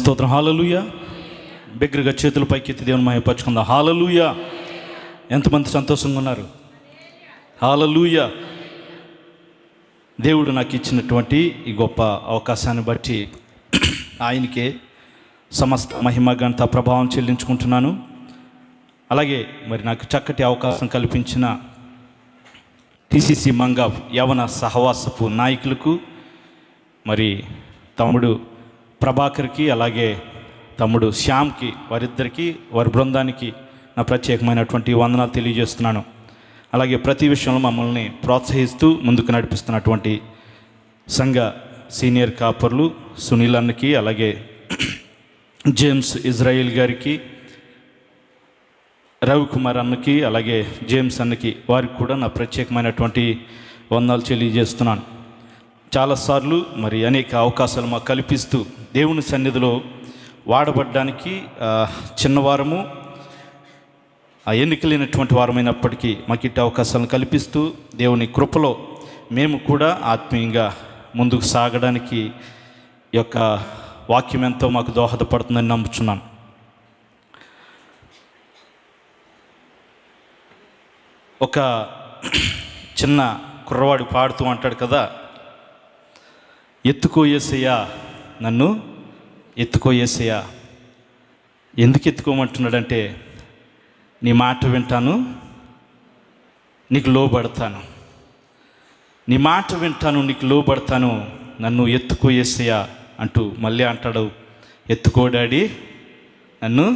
స్తోత్రం. హల్లెలూయా. బిగ్గరగా చేతుల పైకెత్తి దేవుని మహిమపరచుకుందాం. హల్లెలూయా. ఎంతమంది సంతోషంగా ఉన్నారు? హల్లెలూయా. దేవుడు నాకు ఇచ్చినటువంటి ఈ గొప్ప అవకాశాన్ని బట్టి ఆయనకే సమస్త మహిమ ఘనత ప్రభావం చెల్లించుకుంటున్నాను. అలాగే మరి నాకు చక్కటి అవకాశం కల్పించిన టీసీసీ మంగావ్ యవన సహవాసపు నాయకులకు, మరి తమ్ముడు ప్రభాకర్కి, అలాగే తమ్ముడు శ్యామ్కి, వారిద్దరికీ వారి బృందానికి నా ప్రత్యేకమైనటువంటి వందనాలు తెలియజేస్తున్నాను. అలాగే ప్రతి విషయంలో మమ్మల్ని ప్రోత్సహిస్తూ ముందుకు నడిపిస్తున్నటువంటి సంఘ సీనియర్ కాపర్లు సునీల్ అన్నకి, అలాగే జేమ్స్ ఇజ్రాయిల్ గారికి, రవికుమార్ అన్నకి, అలాగే జేమ్స్ అన్నకి, వారికి కూడా నా ప్రత్యేకమైనటువంటి వందనాలు తెలియజేస్తున్నాను. చాలాసార్లు మరి అనేక అవకాశాలు మాకు కల్పిస్తూ దేవుని సన్నిధిలో వాడబడ్డానికి చిన్నవారము, ఎన్నికలేనటువంటి వారమైనప్పటికీ మాకు ఇట్టి అవకాశాలను కల్పిస్తూ దేవుని కృపలో మేము కూడా ఆత్మీయంగా ముందుకు సాగడానికి ఈ యొక్క వాక్యం ఎంతో మాకు దోహదపడుతుందని నమ్ముచున్నాను. ఒక చిన్న కుర్రవాడు పాడుతూ అంటాడు కదా, ఎత్తుకో యేసయ్యా నన్ను ఎత్తుకో యేసయ్యా. ఎందుకు ఎత్తుకోమంటున్నాడంటే, నీ మాట వింటాను, నీకు లోబడతాను, నీ మాట వింటాను, నీకు లోబడతాను, నన్ను ఎత్తుకో యేసయ్యా అంటూ మళ్ళీ అంటాడు, ఎత్తుకో డాడీ, నన్ను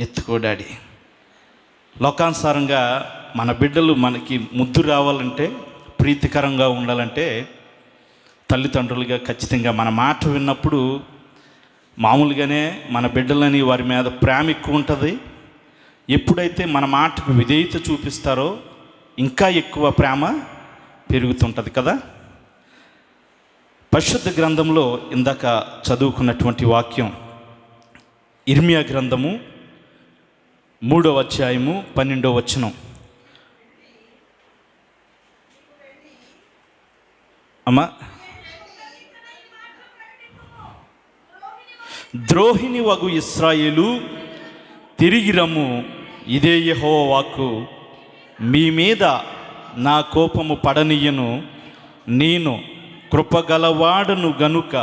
ఎత్తుకో డాడీ. లోకానుసారంగా మన బిడ్డలు మనకి ముద్దు రావాలంటే, ప్రీతికరంగా ఉండాలంటే తల్లిదండ్రులుగా ఖచ్చితంగా మన మాట విన్నప్పుడు మామూలుగానే మన బిడ్డలని వారి మీద ప్రేమ ఎక్కువ ఉంటుంది. ఎప్పుడైతే మన మాటకు విధేయత చూపిస్తారో ఇంకా ఎక్కువ ప్రేమ పెరుగుతుంటుంది కదా. పరిశుద్ధ గ్రంథంలో ఇందాక చదువుకున్నటువంటి వాక్యం ఇర్మియా గ్రంథము 3వ అధ్యాయము 12వ వచనం. అమ్మా, ద్రోహిణి వగు ఇశ్రాయేలు తిరిగి రమ్ము, ఇదే యెహోవా వాక్కు, మీ మీద నా కోపము పడనీయను, నేను కృపగలవాడను గనుక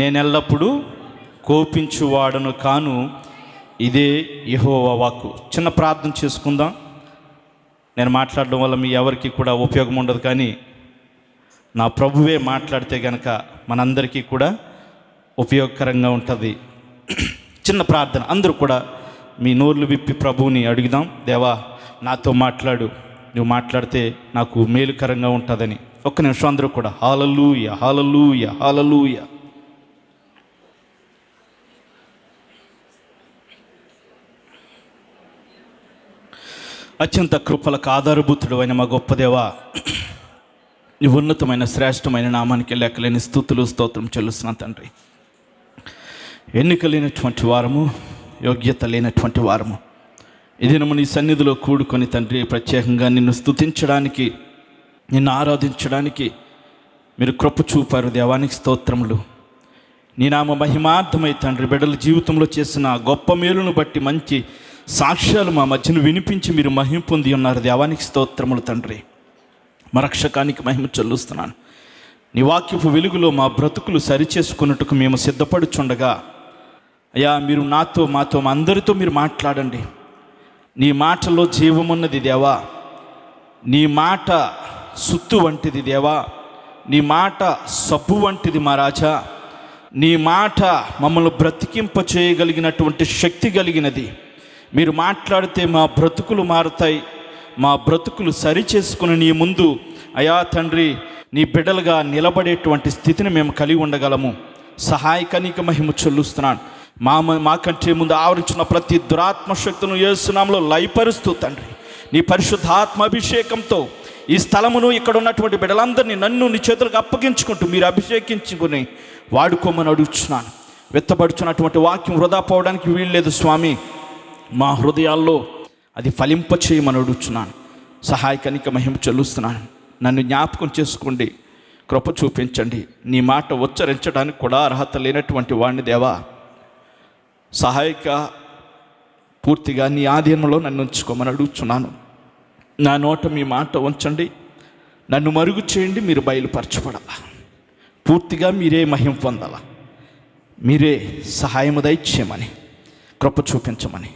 నేనెల్లప్పుడూ కోపించువాడను కాను, ఇదే యెహోవా వాక్కు. చిన్న ప్రార్థన చేసుకుందాం. నేను మాట్లాడడం వల్ల మీ ఎవరికి కూడా ఉపయోగం ఉండదు, కానీ నా ప్రభువే మాట్లాడితే గనక మనందరికీ కూడా ఉపయోగకరంగా ఉంటుంది. చిన్న ప్రార్థన. అందరూ కూడా మీ నోర్లు విప్పి ప్రభువుని అడుగుదాం. దేవా, నాతో మాట్లాడు, నువ్వు మాట్లాడితే నాకు మేలుకరంగా ఉంటుందని. ఒక్క నిమిషం అందరూ కూడా హల్లెలూయా, హల్లెలూయా, హల్లెలూయా. అత్యంత కృపలకు ఆధారభూతుడు అయిన మా గొప్ప దేవా, నీ ఉన్నతమైన శ్రేష్టమైన నామానికి లెక్కలేని స్తుతులు స్తోత్రం చెల్లిస్తున్నాను తండ్రి. ఎన్నిక లేనటువంటి వారము, యోగ్యత లేనటువంటి వారము ఈ దినము నీ సన్నిధిలో కూడుకొని తండ్రి, ప్రత్యేకంగా నిన్ను స్తుతించడానికి, నిన్ను ఆరాధించడానికి మీరు కృప చూపారు. దేవానికి స్తోత్రములు. నీ నామ మహిమార్థమై తండ్రి, బిడ్డల జీవితంలో చేసిన గొప్ప మేలును బట్టి మంచి సాక్ష్యాలు మా మధ్యను వినిపించి మీరు మహిమ పొంది ఉన్నారు. దేవానికి స్తోత్రములు తండ్రి. మా రక్షకానికి మహిమ చెల్లిస్తున్నాను. నీ వాక్యపు వెలుగులో మా బ్రతుకులు సరిచేసుకున్నట్టుకు మేము సిద్ధపడుచుండగా, అయ్యా మీరు నాతో, మాతో, మా అందరితో మీరు మాట్లాడండి. నీ మాటలో జీవమున్నది దేవా, నీ మాట సుత్తు వంటిది దేవా, నీ మాట సబ్బు వంటిది మా రాజా, నీ మాట మమ్మల్ని బ్రతికింప చేయగలిగినటువంటి శక్తి కలిగినది. మీరు మాట్లాడితే మా బ్రతుకులు మారుతాయి, మా బ్రతుకులు సరిచేసుకుని నీ ముందు అయా తండ్రి నీ బిడ్డలుగా నిలబడేటువంటి స్థితిని మేము కలిగి ఉండగలము. సహాయకనిక మహిమ చెల్లిస్తున్నాను. మాకంటే ముందు ఆవరించిన ప్రతి దురాత్మ శక్తులను యేసు నామములో లయపరుస్తూ తండ్రి, నీ పరిశుద్ధాత్మ అభిషేకంతో ఈ స్థలమును, ఇక్కడ ఉన్నటువంటి బిడ్డలందరినీ నన్ను నీ చేతులకు అప్పగించుకుంటూ మీరు అభిషేకించుకుని వాడుకోమని అడుగుతున్నాను. వెత్తబడుచున్నటువంటి వాక్యం వృధా పోవడానికి వీల్లేదు స్వామి. మా హృదయాల్లో అది ఫలింప చేయమని అడుగుతున్నాను. సహాయకనిక మహిమ చెల్లిస్తున్నాను. నన్ను జ్ఞాపకం చేసుకోండి, కృప చూపించండి. నీ మాట ఉచ్చరించడానికి కూడా అర్హత లేనటువంటి వాడిని దేవా, సహాయక పూర్తిగా నీ ఆధీనంలో నన్ను ఉంచుకోమని అడుగుతున్నాను. నా నోట మీ మాట ఉంచండి, నన్ను మరుగు చేయండి, మీరు బయలుపరచబడాల, పూర్తిగా మీరే మహిమ పొందాల, మీరే సహాయము దయచేయమని, కృప చూపించమని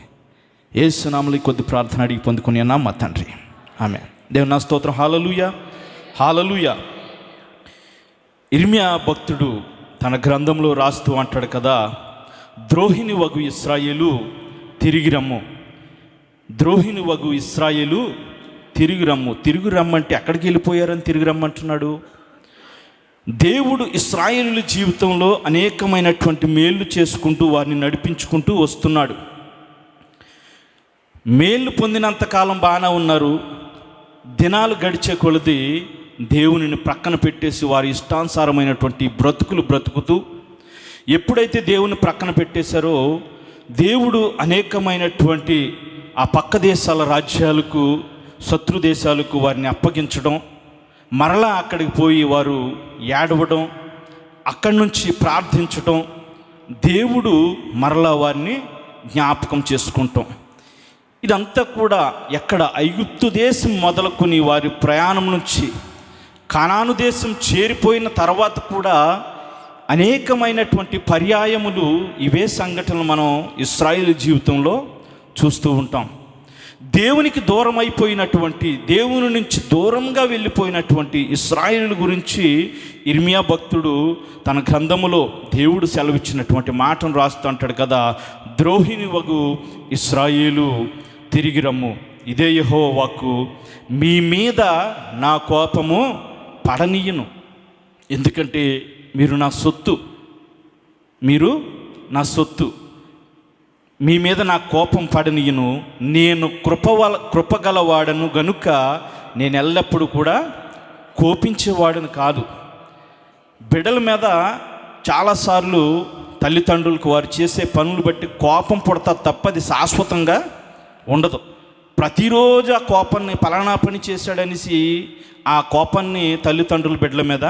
యేసు నామములో కొద్ది ప్రార్థన అడిగి పొందుకుని అన్నా మా తండ్రి, ఆమె. దేవుని నా స్తోత్రం. హల్లెలూయా, హల్లెలూయా. ఇర్మియా భక్తుడు తన గ్రంథంలో రాస్తూ అంటాడు కదా, ద్రోహిని వగు ఇశ్రాయేలు తిరిగి రమ్ము, ద్రోహిని వగు ఇశ్రాయేలు తిరిగి రమ్ము. తిరిగి రమ్మంటే ఎక్కడికి వెళ్ళిపోయారని తిరిగి రమ్మంటున్నాడు? దేవుడు ఇశ్రాయేలు జీవితంలో అనేకమైనటువంటి మేళ్ళు చేసుకుంటూ వారిని నడిపించుకుంటూ వస్తున్నాడు. మేళ్ళు పొందినంతకాలం బాగానే ఉన్నారు. దినాలు గడిచే కొలది దేవునిని ప్రక్కన పెట్టేసి వారి ఇష్టానుసారమైనటువంటి బ్రతుకులు బ్రతుకుతూ, ఎప్పుడైతే దేవుని ప్రక్కన పెట్టేశారో దేవుడు అనేకమైనటువంటి ఆ పక్క దేశాల రాజ్యాలకు, శత్రు దేశాలకు వారిని అప్పగించడం, మరలా అక్కడికి పోయి వారు ఏడవడం, అక్కడి నుంచి ప్రార్థించడం, దేవుడు మరలా వారిని జ్ఞాపకం చేసుకుంటాం. ఇదంతా కూడా ఎక్కడ? ఐగుప్తు దేశం మొదలుకొని వారి ప్రయాణం నుంచి కానాను దేశం చేరిపోయిన తర్వాత కూడా అనేకమైనటువంటి పర్యాయములు ఇవే సంఘటనలు మనం ఇశ్రాయేలు జీవితంలో చూస్తూ ఉంటాం. దేవునికి దూరం అయిపోయినటువంటి, దేవుని నుంచి దూరంగా వెళ్ళిపోయినటువంటి ఇశ్రాయేలు గురించి ఇర్మియా భక్తుడు తన గ్రంథములో దేవుడు సెలవిచ్చినటువంటి మాటను రాస్తూ అంటాడు కదా, ద్రోహిని వగు ఇశ్రాయేలు తిరిగి రమ్ము, ఇదే యెహోవా వాక్కు, మీ మీద నా కోపము పడనీయను, ఎందుకంటే మీరు నా సొత్తు, మీరు నా సొత్తు, మీ మీద నా కోపం పడనీయను, నేను కృపగలవాడను గనుక నేను ఎల్లప్పుడూ కూడా కోపించేవాడను కాదు. బిడ్డల మీద చాలాసార్లు తల్లిదండ్రులకు వారు చేసే పనులు బట్టి కోపం పుడతా తప్పది శాశ్వతంగా ఉండదు. ప్రతిరోజు ఆ కోపాన్ని పలానా పని చేశాడనేసి ఆ కోపాన్ని తల్లిదండ్రులు బిడ్డల మీద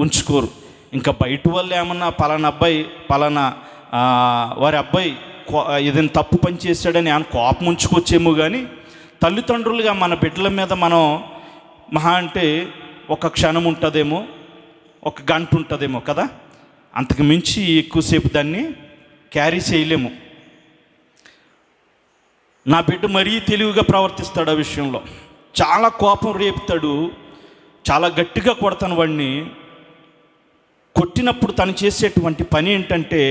ఉంచుకోరు. ఇంకా బయట వాళ్ళు ఏమన్నా పలానా అబ్బాయి వారి అబ్బాయి ఏదైనా తప్పు పని చేశాడని ఆయన కోపం ఉంచుకోవచ్చేమో, కానీ తల్లిదండ్రులుగా మన బిడ్డల మీద మనం మహా అంటే ఒక క్షణం ఉంటుందేమో, ఒక గంట ఉంటుందేమో కదా, అంతకు మించి ఎక్కువసేపు దాన్ని క్యారీ చేయలేము. నా బిడ్డ మరీ తెలివిగా ప్రవర్తిస్తాడు, ఆ విషయంలో చాలా కోపం రేపుతాడు, చాలా గట్టిగా కొడతాను వాడిని. కొట్టినప్పుడు తను చేసేటువంటి పని ఏంటంటే,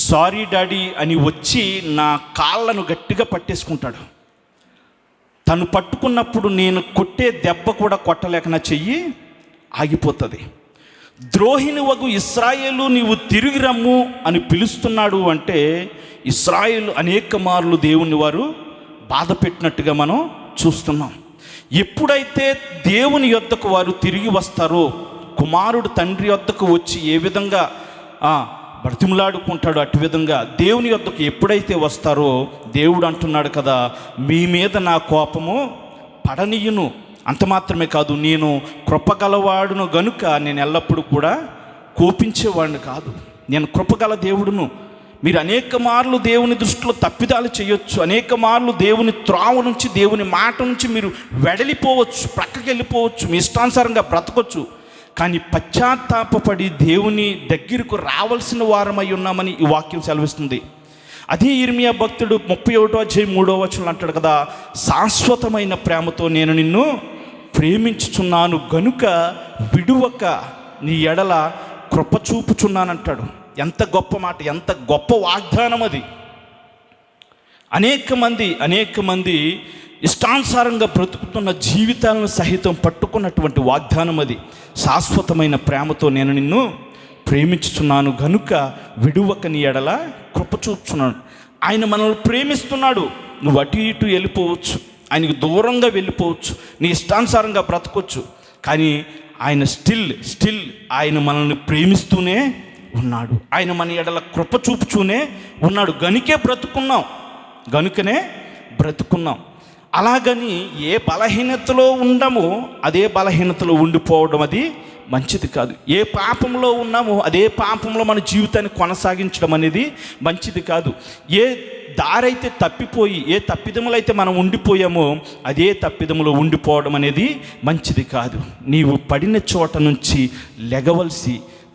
సారీ డాడీ అని వచ్చి నా కాళ్ళను గట్టిగా పట్టేసుకుంటాడు. తను పట్టుకున్నప్పుడు నేను కొట్టే దెబ్బ కూడా కొట్టలేక నా చెయ్యి ఆగిపోతుంది. ద్రోహిని వగు ఇశ్రాయేలు నీవు తిరిగి రమ్ము అని పిలుస్తున్నాడు అంటే, ఇశ్రాయేలు అనేక మార్లు దేవుని వారు బాధ పెట్టినట్టుగా మనం చూస్తున్నాం. ఎప్పుడైతే దేవుని యొద్దకు వారు తిరిగి వస్తారో, కుమారుడు తండ్రి యొద్దకు వచ్చి ఏ విధంగా బ్రతిమలాడుకుంటాడో అటు విధంగా దేవుని యొద్దకు ఎప్పుడైతే వస్తారో, దేవుడు అంటున్నాడు కదా, మీ మీద నా కోపము పడనీయును. అంత మాత్రమే కాదు, నేను కృపగలవాడును గనుక నేను ఎల్లప్పుడూ కూడా కోపించేవాడిని కాదు. నేను కృపగల దేవుడును. మీరు అనేక మార్లు దేవుని దృష్టిలో తప్పిదాలు చేయొచ్చు, అనేక మార్లు దేవుని త్రోవ నుంచి, దేవుని మాట నుంచి మీరు వెడలిపోవచ్చు, ప్రక్కకి వెళ్ళిపోవచ్చు, మీ ఇష్టానుసారంగా బ్రతకొచ్చు. కానీ పశ్చాత్తాపపడి దేవుని దగ్గరకు రావాల్సిన వారమై ఉన్నామని ఈ వాక్యం సెలవిస్తుంది. అదే ఇర్మియా భక్తుడు 31:3 అంటాడు కదా, శాశ్వతమైన ప్రేమతో నేను నిన్ను ప్రేమించుచున్నాను గనుక విడువక నీ ఎడల కృప చూపుచున్నానంటాడు. ఎంత గొప్ప మాట, ఎంత గొప్ప వాగ్దానం అది. అనేక మంది ఇష్టానుసారంగా బ్రతుకుతున్న జీవితాలను సహితం పట్టుకున్నటువంటి వాగ్దానం అది. శాశ్వతమైన ప్రేమతో నేను నిన్ను ప్రేమించుచున్నాను గనుక విడువక నీ ఎడల కృప చూపుచున్నాను. ఆయన మనల్ని ప్రేమిస్తున్నాడు. నువ్వు అటు ఇటు వెళ్ళిపోవచ్చు, ఆయనకు దూరంగా వెళ్ళిపోవచ్చు, నీ ఇష్టానుసారంగా బ్రతకొచ్చు, కానీ ఆయన స్టిల్ ఆయన మనల్ని ప్రేమిస్తూనే ఉన్నాడు. ఆయన మన ఎడల కృప చూపుతూనే ఉన్నాడు. గనుకనే బ్రతుకున్నాం. అలాగని ఏ బలహీనతలో ఉండమో అదే బలహీనతలో ఉండిపోవడం అది మంచిది కాదు. ఏ పాపంలో ఉన్నామో అదే పాపంలో మన జీవితాన్ని కొనసాగించడం అనేది మంచిది కాదు. ఏ దారైతే తప్పిపోయి ఏ తప్పిదములైతే మనం ఉండిపోయామో అదే తప్పిదములో ఉండిపోవడం అనేది మంచిది కాదు. నీవు పడిన చోట నుంచి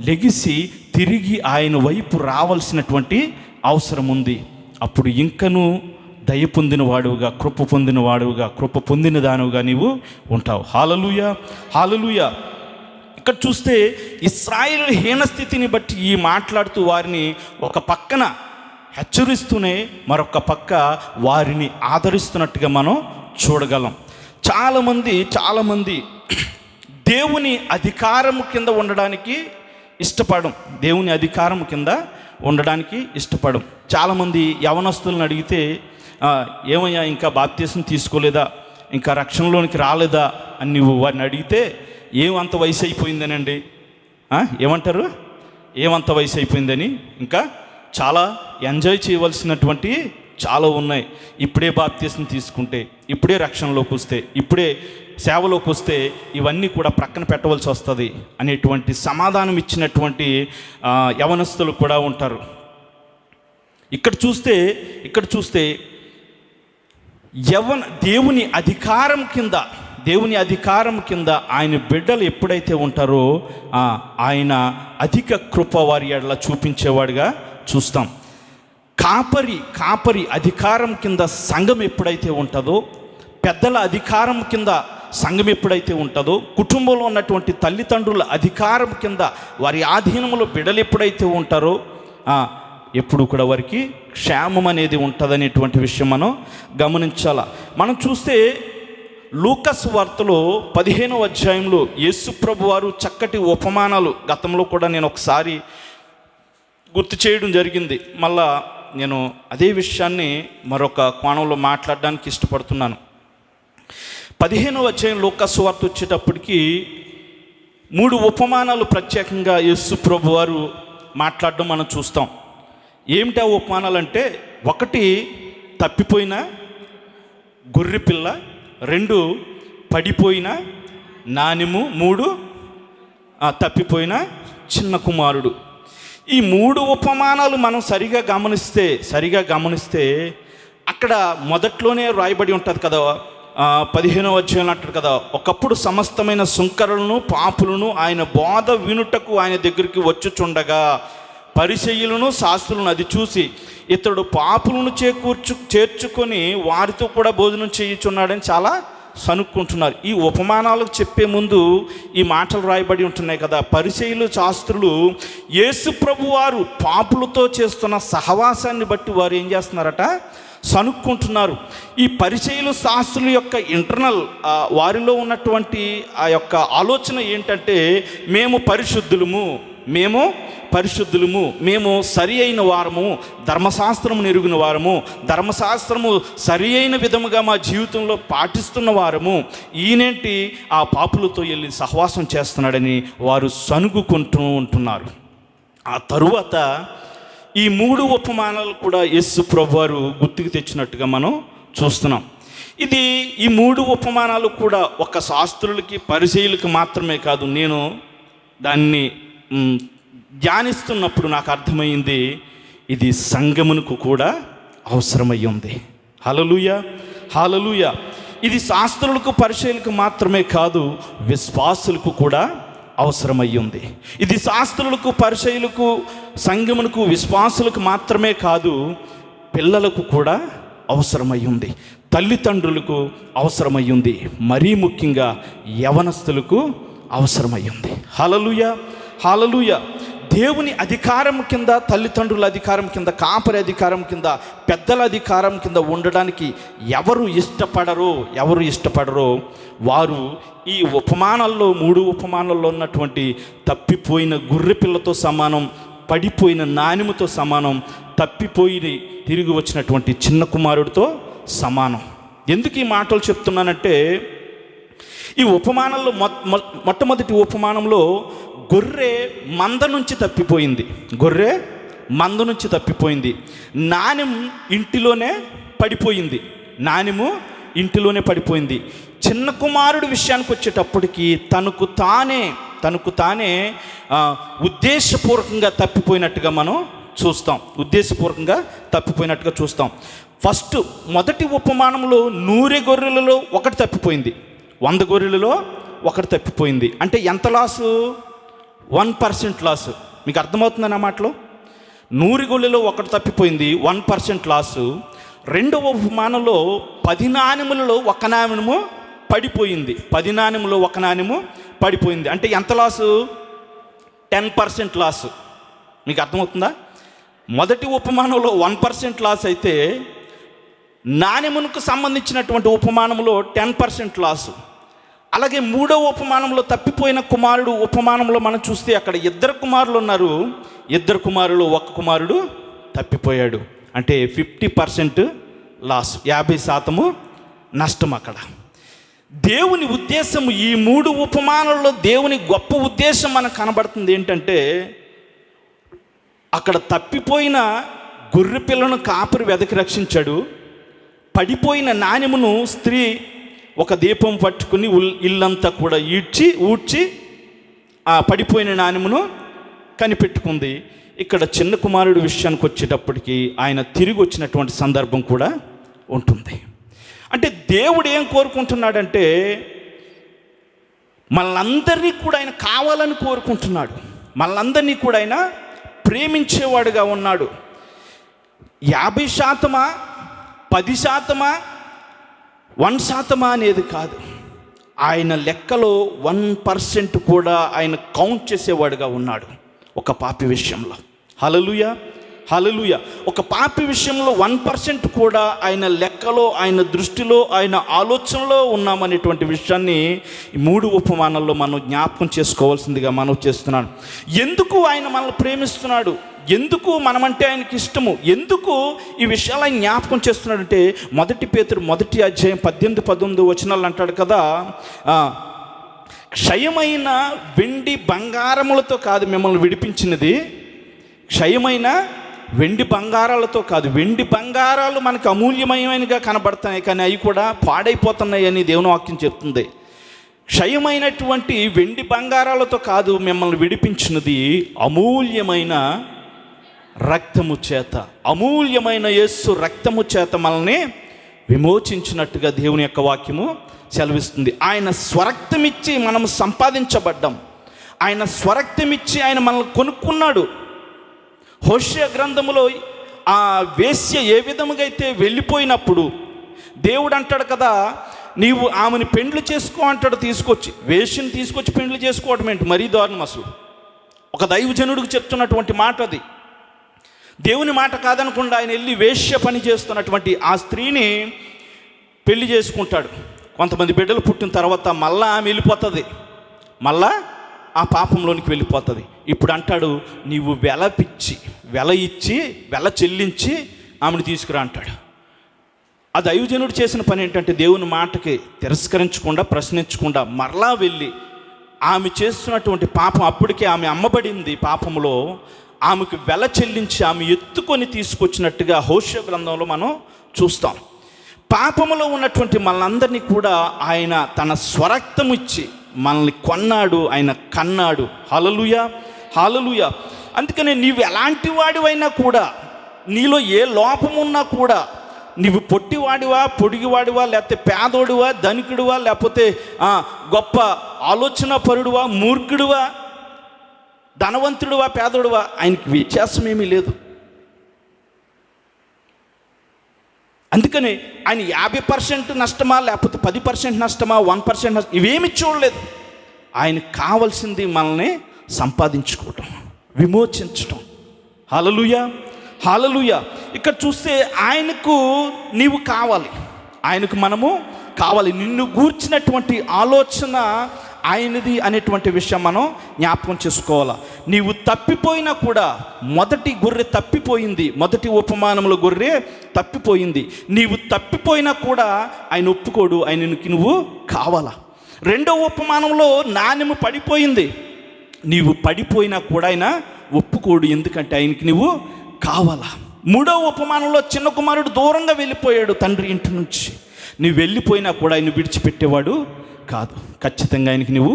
లెగిసి తిరిగి ఆయన వైపు రావాల్సినటువంటి అవసరం ఉంది. అప్పుడు ఇంకను దయ పొందిన వాడుగా, కృప పొందిన వాడుగా, కృప పొందిన దానుగా నీవు ఉంటావు. హల్లెలూయా, హల్లెలూయా. ఇక్కడ చూస్తే ఇశ్రాయేలు హీనస్థితిని బట్టి ఈ మాట్లాడుతూ వారిని ఒక పక్కన హెచ్చరిస్తూనే మరొక పక్క వారిని ఆదరిస్తున్నట్టుగా మనం చూడగలం. చాలామంది దేవుని అధికారం కింద ఉండడానికి ఇష్టపడం. దేవుని అధికారం కింద ఉండడానికి ఇష్టపడం. చాలామంది యవనస్తులను అడిగితే ఏమయ్యా ఇంకా బాప్తీసం తీసుకోలేదా, ఇంకా రక్షణలోనికి రాలేదా అని నువ్వు వారిని అడిగితే ఏమంత వయసు అయిపోయిందనండి ఏమంటారు? ఏమంత వయసు అయిపోయిందని, ఇంకా చాలా ఎంజాయ్ చేయవలసినటువంటి చాలా ఉన్నాయి. ఇప్పుడే బాప్తీసం తీసుకుంటే, ఇప్పుడే రక్షణలోకి వస్తే, ఇప్పుడే సేవలోకి వస్తే ఇవన్నీ కూడా ప్రక్కన పెట్టవలసి వస్తుంది అనేటువంటి సమాధానం ఇచ్చినటువంటి యవనస్తులు కూడా ఉంటారు. ఇక్కడ చూస్తే దేవుని అధికారం కింద ఆయన బిడ్డలు ఎప్పుడైతే ఉంటారో ఆయన అధిక కృప వారి ఎడల చూపించేవాడుగా చూస్తాం. కాపరి అధికారం కింద సంఘం ఎప్పుడైతే ఉంటుందో, పెద్దల అధికారం కింద సంఘం ఎప్పుడైతే ఉంటుందో, కుటుంబంలో ఉన్నటువంటి తల్లిదండ్రుల అధికారం కింద వారి ఆధీనంలో బిడ్డలు ఎప్పుడైతే ఉంటారో ఎప్పుడు కూడా వారికి క్షేమం అనేది ఉంటుందనేటువంటి విషయం మనం గమనించాల. మనం చూస్తే లూకాసు వార్తలో 15వ అధ్యాయంలో యేసుప్రభు వారు చక్కటి ఉపమానాలు గతంలో కూడా నేను ఒకసారి గుర్తు చేయడం జరిగింది. మళ్ళా నేను అదే విషయాన్ని మరొక కోణంలో మాట్లాడడానికి ఇష్టపడుతున్నాను. 15వ అధ్యాయం లూకాసు వార్త వచ్చేటప్పటికి 3 ఉపమానాలు ప్రత్యేకంగా యేసుప్రభు వారు మాట్లాడడం మనం చూస్తాం. ఏమిటి ఆ ఉపమానాలు అంటే, 1 తప్పిపోయిన గొర్రెపిల్ల, 2 పడిపోయిన నాణెము, 3 తప్పిపోయిన చిన్న కుమారుడు. ఈ 3 ఉపమానాలు మనం సరిగా గమనిస్తే అక్కడ మొదట్లోనే రాయబడి ఉంటుంది కదా, 15వ అధ్యాయం అంటారు కదా, ఒకప్పుడు సమస్తమైన సుంకరులను పాపులను ఆయన బోధ వినుటకు ఆయన దగ్గరికి వచ్చుచుండగా పరిసయ్యులను శాస్త్రులను అది చూసి ఇతడు పాపులను చేర్చుకొని వారితో కూడా భోజనం చేయుచున్నాడని చాలా సనుక్కుంటున్నారు. ఈ ఉపమానాలకు చెప్పే ముందు ఈ మాటలు రాయబడి ఉంటున్నాయి కదా. పరిసయ్యులు శాస్త్రులు యేసు ప్రభు వారు పాపులతో చేస్తున్న సహవాసాన్ని బట్టి వారు ఏం చేస్తున్నారట, సనుక్కుంటున్నారు. ఈ పరిసయ్యులు శాస్త్రుల యొక్క ఇంటర్నల్ వారిలో ఉన్నటువంటి ఆ యొక్క ఆలోచన ఏంటంటే, మేము పరిశుద్ధులము, మేము సరి అయిన వారము, ధర్మశాస్త్రము నెరిగిన వారము, ధర్మశాస్త్రము సరి అయిన విధముగా మా జీవితంలో పాటిస్తున్న వారము, ఈయనేంటి ఆ పాపులతో వెళ్ళి సహవాసం చేస్తున్నాడని వారు సనుగుకుంటూ ఉంటున్నారు. ఆ తరువాత ఈ 3 ఉపమానాలు కూడా యేసు ప్రభు వారు గుర్తుకు తెచ్చినట్టుగా మనం చూస్తున్నాం. ఈ 3 ఉపమానాలు కూడా ఒక శాస్త్రులకి పరిసయ్యులకి మాత్రమే కాదు. నేను దాన్ని ధ్యానిస్తున్నప్పుడు నాకు అర్థమైంది, ఇది సంఘమునకు కూడా అవసరమై ఉంది. హల్లెలూయా, హల్లెలూయా. ఇది శాస్త్రులకు పరిసయ్యులకు మాత్రమే కాదు, విశ్వాసులకు కూడా అవసరమై ఉంది. ఇది శాస్త్రులకు పరిసయ్యులకు సంఘమునకు విశ్వాసులకు మాత్రమే కాదు, పిల్లలకు కూడా అవసరమై ఉంది, తల్లిదండ్రులకు అవసరమై ఉంది, మరీ ముఖ్యంగా యవనస్తులకు అవసరమై ఉంది. హల్లెలూయా, హల్లెలూయా. దేవుని అధికారం కింద, తల్లిదండ్రుల అధికారం కింద, కాపరి అధికారం కింద, పెద్దల అధికారం కింద ఉండడానికి ఎవరు ఇష్టపడరో వారు ఈ ఉపమానాల్లో 3 ఉపమానాల్లో ఉన్నటువంటి తప్పిపోయిన గొర్రెపిల్లతో సమానం, పడిపోయిన నాణెముతో సమానం, తప్పిపోయి తిరిగి వచ్చినటువంటి చిన్న కుమారుడితో సమానం. ఎందుకు ఈ మాటలు చెప్తున్నానంటే, ఈ ఉపమానంలో మొట్టమొదటి ఉపమానంలో గొర్రె మంద నుంచి తప్పిపోయింది, నాణెం ఇంటిలోనే పడిపోయింది. చిన్న కుమారుడి విషయానికి వచ్చేటప్పటికి తనకు తానే ఉద్దేశపూర్వకంగా తప్పిపోయినట్టుగా మనం చూస్తాం. ఫస్ట్ మొదటి ఉపమానంలో 100 గొర్రెలలో ఒకటి తప్పిపోయింది, 100 గొర్రెలలో ఒకటి తప్పిపోయింది. అంటే ఎంత లాసు? 1% లాసు. మీకు అర్థమవుతుందని ఆ మాటలో? 100 గొర్రెలలో ఒకటి తప్పిపోయింది, 1% లాసు. రెండవ ఉపమానంలో 10 నాణెములలో 1 నాణెము పడిపోయింది, 10 నాణెములో 1 నాణెము పడిపోయింది. అంటే ఎంత లాసు? 10% లాసు. మీకు అర్థమవుతుందా? మొదటి ఉపమానంలో 1% లాస్ అయితే నాణెమునకు సంబంధించినటువంటి ఉపమానంలో 10% లాసు. అలాగే మూడవ ఉపమానంలో తప్పిపోయిన కుమారుడు ఉపమానంలో మనం చూస్తే అక్కడ 2 కుమారులు ఉన్నారు, 2 కుమారులు 1 కుమారుడు తప్పిపోయాడు. అంటే 50% లాస్, 50% నష్టం. అక్కడ దేవుని ఉద్దేశం, ఈ 3 ఉపమానాల్లో దేవుని గొప్ప ఉద్దేశం మనకు కనబడుతుంది. ఏంటంటే అక్కడ తప్పిపోయిన గొర్రె పిల్లను కాపరి వెదకి రక్షించాడు, పడిపోయిన నాణెమును స్త్రీ ఒక దీపం పట్టుకుని ఇల్లంతా కూడా ఊడ్చి ఆ పడిపోయిన నాణెమును కనిపెట్టుకుంది. ఇక్కడ చిన్న కుమారుడి విషయానికి వచ్చేటప్పటికి ఆయన తిరిగి వచ్చినటువంటి సందర్భం కూడా ఉంటుంది. అంటే దేవుడు ఏం కోరుకుంటున్నాడంటే మనలందరినీ కూడా ఆయన కావాలని కోరుకుంటున్నాడు, మనలందరినీ కూడా ఆయన ప్రేమించేవాడుగా ఉన్నాడు. 50%, 10%, 1% అనేది కాదు, ఆయన లెక్కలో 1% కూడా ఆయన కౌంట్ చేసేవాడుగా ఉన్నాడు ఒక పాపి విషయంలో. హల్లెలూయా, హల్లెలూయా. ఒక పాపి విషయంలో 1% కూడా ఆయన లెక్కలో, ఆయన దృష్టిలో, ఆయన ఆలోచనలో ఉన్నామనేటువంటి విషయాన్ని ఈ 3 ఉపమానాల్లో మనం జ్ఞాపకం చేసుకోవాల్సిందిగా మనం చేస్తున్నాను. ఎందుకు ఆయన మనల్ని ప్రేమిస్తున్నాడు, ఎందుకు మనమంటే ఆయనకి ఇష్టము, ఎందుకు ఈ విషయాలు ఆయన జ్ఞాపకం చేస్తున్నాడంటే 1 పేతురు 1వ అధ్యాయం 18-19 వచనాలు అంటాడు కదా, క్షయమైన వెండి బంగారములతో కాదు మిమ్మల్ని విడిపించినది, క్షయమైన వెండి బంగారాలతో కాదు. వెండి బంగారాలు మనకు అమూల్యమైనవిగా కనబడుతున్నాయి, కానీ అవి కూడా పాడైపోతున్నాయి అని దేవుని వాక్యం చెప్తుంది. క్షయమైనటువంటి వెండి బంగారాలతో కాదు మిమ్మల్ని విడిపించినది, అమూల్యమైన రక్తము చేత, అమూల్యమైన యేసు రక్తము చేత మనల్ని విమోచించినట్టుగా దేవుని యొక్క వాక్యము సెలవిస్తుంది. ఆయన స్వరక్తమిచ్చి మనం సంపాదించబడ్డాం, ఆయన స్వరక్తమిచ్చి ఆయన మనల్ని కొనుక్కున్నాడు. హోషేయ గ్రంథములో ఆ వేశ్య ఏ విధముగా అయితే వెళ్ళిపోయినప్పుడు దేవుడు అంటాడు కదా, నీవు ఆమెను పెండ్లు చేసుకో అంటాడు. తీసుకొచ్చి వేశ్యను తీసుకొచ్చి పెండ్లు చేసుకోవటం ఏంటి, మరీ దారుణం. అసలు ఒక దైవజనుడికి చెప్తున్నటువంటి మాట అది, దేవుని మాట కాదనకుండా ఆయన వెళ్ళి వేశ్య పని చేస్తున్నటువంటి ఆ స్త్రీని పెళ్లి చేసుకుంటాడు. కొంతమంది బిడ్డలు పుట్టిన తర్వాత మళ్ళా ఆమె వెళ్ళిపోతుంది, మళ్ళా ఆ పాపంలోనికి వెళ్ళిపోతుంది. ఇప్పుడు అంటాడు, నీవు వెల చెల్లించి ఆమెను తీసుకురా అంటాడు. ఆ దైవజనుడు చేసిన పని ఏంటంటే దేవుని మాటకి తిరస్కరించకుండా, ప్రశ్నించకుండా మరలా వెళ్ళి ఆమె చేస్తున్నటువంటి పాపం, అప్పటికే ఆమె అమ్మబడింది పాపంలో, ఆమెకు వెల చెల్లించి ఆమె ఎత్తుకొని తీసుకొచ్చినట్టుగా హోషేయ గ్రంథంలో మనం చూస్తాం. పాపములో ఉన్నటువంటి మనందరినీ కూడా ఆయన తన స్వరక్తం ఇచ్చి మనల్ని కొన్నాడు, ఆయన కన్నాడు. హల్లెలూయా, హల్లెలూయా. అందుకనే నీవు ఎలాంటి వాడివైనా కూడా, నీలో ఏ లోపం ఉన్నా కూడా, నీవు పొట్టివాడివా, పొడిగివాడివా, లేకపోతే పేదోడివా, ధనికుడివా, లేకపోతే గొప్ప ఆలోచన పరుడువా, మూర్ఖుడివా, ధనవంతుడివా, పేదోడివా, ఆయనకి వ్యత్యాసం ఏమీ లేదు. అందుకని ఆయన 50% నష్టమా, లేకపోతే 10% నష్టమా, 1% నష్టం, ఇవేమి చూడలేదు. ఆయనకు కావాల్సింది మనల్ని సంపాదించుకోవటం, విమోచించటం. హల్లెలూయా, హల్లెలూయా. ఇక్కడ చూస్తే ఆయనకు నీవు కావాలి, ఆయనకు మనము కావాలి. నిన్ను గూర్చినటువంటి ఆలోచన ఆయనది అనేటువంటి విషయం మనం జ్ఞాపకం చేసుకోవాలా. నీవు తప్పిపోయినా కూడా, మొదటి గొర్రె తప్పిపోయింది, మొదటి ఉపమానంలో గొర్రె తప్పిపోయింది, నీవు తప్పిపోయినా కూడా ఆయన ఒప్పుకోడు, ఆయనకి నువ్వు కావాలా. రెండవ ఉపమానంలో నాణెము పడిపోయింది, నీవు పడిపోయినా కూడా ఆయన ఒప్పుకోడు, ఎందుకంటే ఆయనకి నువ్వు కావాలా. మూడవ ఉపమానంలో చిన్న కుమారుడు దూరంగా వెళ్ళిపోయాడు తండ్రి ఇంటి నుంచి, నువ్వు వెళ్ళిపోయినా కూడా ఆయన విడిచిపెట్టేవాడు కాదు. ఖచ్చితంగా ఆయనకి నువ్వు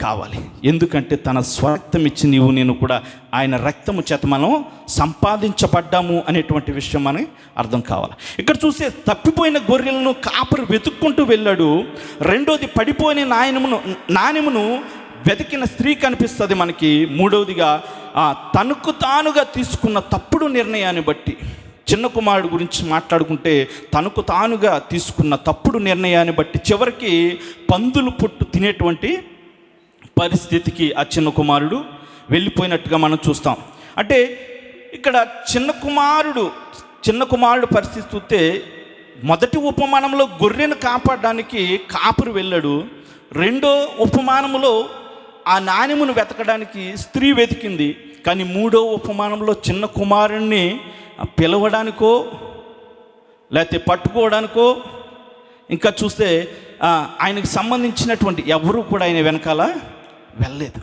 కావాలి. ఎందుకంటే తన స్వార్థం ఇచ్చి నేను కూడా ఆయన రక్తము చేత మనం సంపాదించబడ్డాము అనేటువంటి విషయం మనకి అర్థం కావాలి. ఇక్కడ చూస్తే తప్పిపోయిన గొర్రెలను కాపరి వెతుక్కుంటూ వెళ్ళాడు. రెండోది పడిపోయిన నాణెమును వెతికిన స్త్రీ కనిపిస్తుంది మనకి. మూడవదిగా తనకు తానుగా తీసుకున్న తప్పుడు నిర్ణయాన్ని బట్టి, చిన్న కుమారుడు గురించి మాట్లాడుకుంటే తనకు తానుగా తీసుకున్న తప్పుడు నిర్ణయాన్ని బట్టి చివరికి పందులు పొట్టు తినేటువంటి పరిస్థితికి ఆ చిన్న కుమారుడు వెళ్ళిపోయినట్టుగా మనం చూస్తాం. అంటే ఇక్కడ చిన్న కుమారుడు పరిస్థితి చూస్తే మొదటి ఉపమానంలో గొర్రెను కాపాడడానికి కాపురు వెళ్ళాడు. రెండో ఉపమానంలో ఆ నాణెమును వెతకడానికి స్త్రీ వెతికింది. కానీ మూడో ఉపమానంలో చిన్న కుమారుణ్ణి పిలవడానికో లేకపోతే పట్టుకోవడానికో ఇంకా చూస్తే ఆయనకు సంబంధించినటువంటి ఎవరు కూడా ఆయన వెనకాల వెళ్ళలేదు.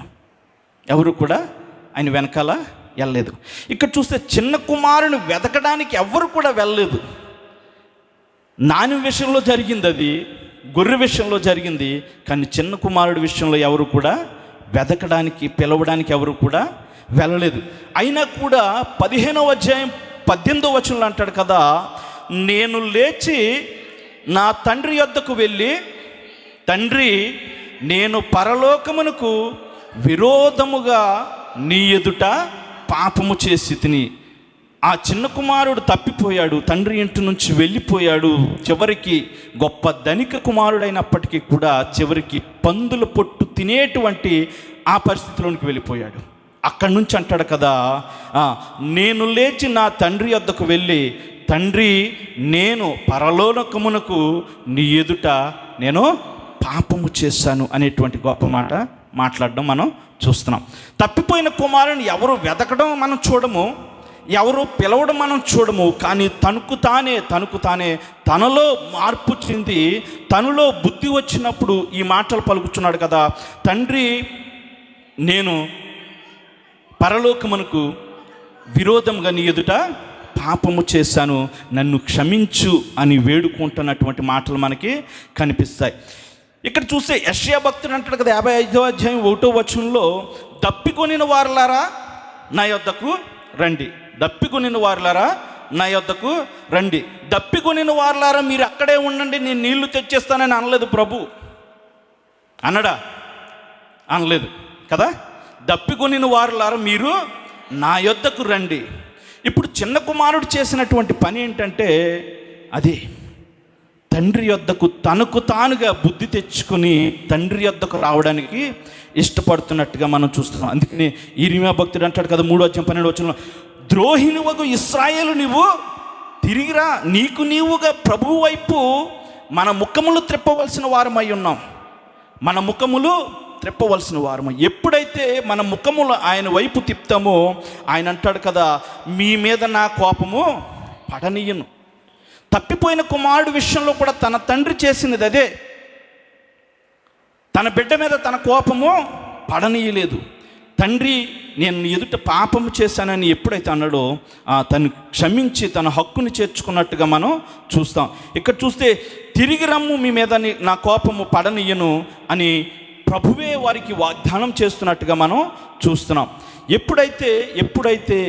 ఇక్కడ చూస్తే చిన్న కుమారుని వెతకడానికి ఎవరు కూడా వెళ్ళలేదు. నాణ్యం విషయంలో జరిగింది, అది గొర్రె విషయంలో జరిగింది. కానీ చిన్న కుమారుడి విషయంలో ఎవరు కూడా వెతకడానికి పిలవడానికి ఎవరు కూడా వెళ్ళలేదు. అయినా కూడా 15వ అధ్యాయం 18వ వచనంలో అంటాడు కదా, నేను లేచి నా తండ్రి యొద్దకు వెళ్ళి, తండ్రి, నేను పరలోకమునకు విరోధముగా నీ ఎదుట పాపము చేసి తిని. ఆ చిన్న కుమారుడు తప్పిపోయాడు, తండ్రి ఇంటి నుంచి వెళ్ళిపోయాడు. చివరికి గొప్ప ధనిక కుమారుడైనప్పటికీ కూడా చివరికి పందుల పొట్టు తినేటువంటి ఆ పరిస్థితిలోనికి వెళ్ళిపోయాడు. అక్కడి నుంచి అంటాడు కదా, నేను లేచి నా తండ్రి వద్దకు వెళ్ళి, తండ్రి, నేను పరలోకమునకు నీ ఎదుట నేను పాపము చేశాను అనేటువంటి గొప్ప మాట మాట్లాడడం మనం చూస్తున్నాం. తప్పిపోయిన కుమారుని ఎవరు వెతకడం మనం చూడము, ఎవరు పిలవడం మనం చూడము. కానీ తనకు తానే తనలో మార్పు చెంది తనలో బుద్ధి వచ్చినప్పుడు ఈ మాటలు పలుకుతున్నాడు కదా, తండ్రి, నేను పరలోకమునకు విరోధంగా నీ ఎదుట పాపము చేశాను, నన్ను క్షమించు అని వేడుకుంటున్నటువంటి మాటలు మనకి కనిపిస్తాయి. ఇక్కడ చూస్తే యెషయా భక్తుడు అంటాడు కదా 55వ అధ్యాయం 1వ వచనంలో, దప్పికొనిన వారులారా నా యొద్దకు రండి, దప్పికొనిన వారులారా నా యొద్దకు రండి. దప్పికొనిన వారులారా మీరు అక్కడే ఉండండి, నేను నీళ్లు తెచ్చేస్తానని అనలేదు ప్రభు. అన్నడా? అనలేదు కదా. దప్పికొనిన వారులారా మీరు నా యొద్దకు రండి. ఇప్పుడు చిన్న కుమారుడు చేసినటువంటి పని ఏంటంటే అదే, తండ్రి యొద్దకు తనకు తానుగా బుద్ధి తెచ్చుకొని తండ్రి యొద్దకు రావడానికి ఇష్టపడుతున్నట్టుగా మనం చూస్తున్నాం. అందుకని ఇర్మియా భక్తుడు అంటాడు కదా 3వ అధ్యాయం 12వ వచనంలో, ద్రోహినివగు ఇశ్రాయేలు, నీవు తిరిగిరా, నీకు నీవుగా ప్రభువు వైపు మన ముఖములు త్రిప్పవలసిన వారమై ఉన్నాం. మన ముఖములు త్రిప్పవలసిన వారమై, ఎప్పుడైతే మన ముఖములు ఆయన వైపు తిప్పుతామో ఆయన అంటాడు కదా, మీ మీద నా కోపము పడనీయను. తప్పిపోయిన కుమారుడు విషయంలో కూడా తన తండ్రి చేసినది అదే. తన బిడ్డ మీద తన కోపము పడనీయలేదు. తండ్రి, నేను ఎదుట పాపము చేశానని ఎప్పుడైతే అన్నాడో తను క్షమించి తన హక్కుని చేర్చుకున్నట్టుగా మనం చూస్తాం. ఇక్కడ చూస్తే తిరిగి రమ్ము, మీ మీద నా కోపము పడనీయను అని ప్రభువే వారికి వాగ్దానం చేస్తున్నట్టుగా మనం చూస్తున్నాం. ఎప్పుడైతే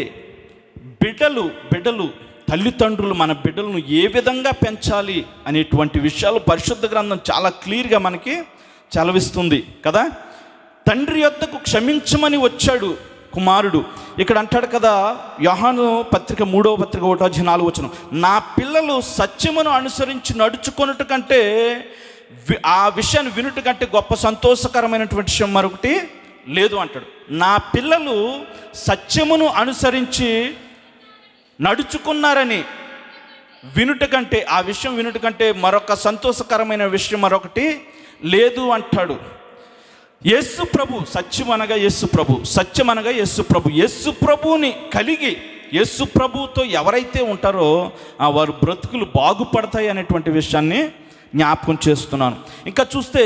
బిడ్డలు తల్లిదండ్రులు మన బిడ్డలను ఏ విధంగా పెంచాలి అనేటువంటి విషయాలు పరిశుద్ధ గ్రంథం చాలా క్లియర్గా మనకి చలవిస్తుంది కదా. తండ్రి యొద్దకు క్షమించమని వచ్చాడు కుమారుడు. ఇక్కడ అంటాడు కదా యోహాను పత్రిక 3వ పత్రిక 1:4 వచనం, నా పిల్లలు సత్యమును అనుసరించి నడుచుకొనుట కంటే, ఆ విషయాన్ని వినుట కంటే గొప్ప సంతోషకరమైనటువంటి విషయం మరొకటి లేదు అంటాడు. నా పిల్లలు సత్యమును అనుసరించి నడుచుకున్నారని వినుట కంటే, ఆ విషయం వినుట కంటే మరొక సంతోషకరమైన విషయం మరొకటి లేదు అంటాడు. యేసు ప్రభు సత్యమనగా యేసు ప్రభుని కలిగి యేసు ప్రభుతో ఎవరైతే ఉంటారో వారు బ్రతుకులు బాగుపడతాయి అనేటువంటి విషయాన్ని జ్ఞాపకం చేస్తున్నాను. ఇంకా చూస్తే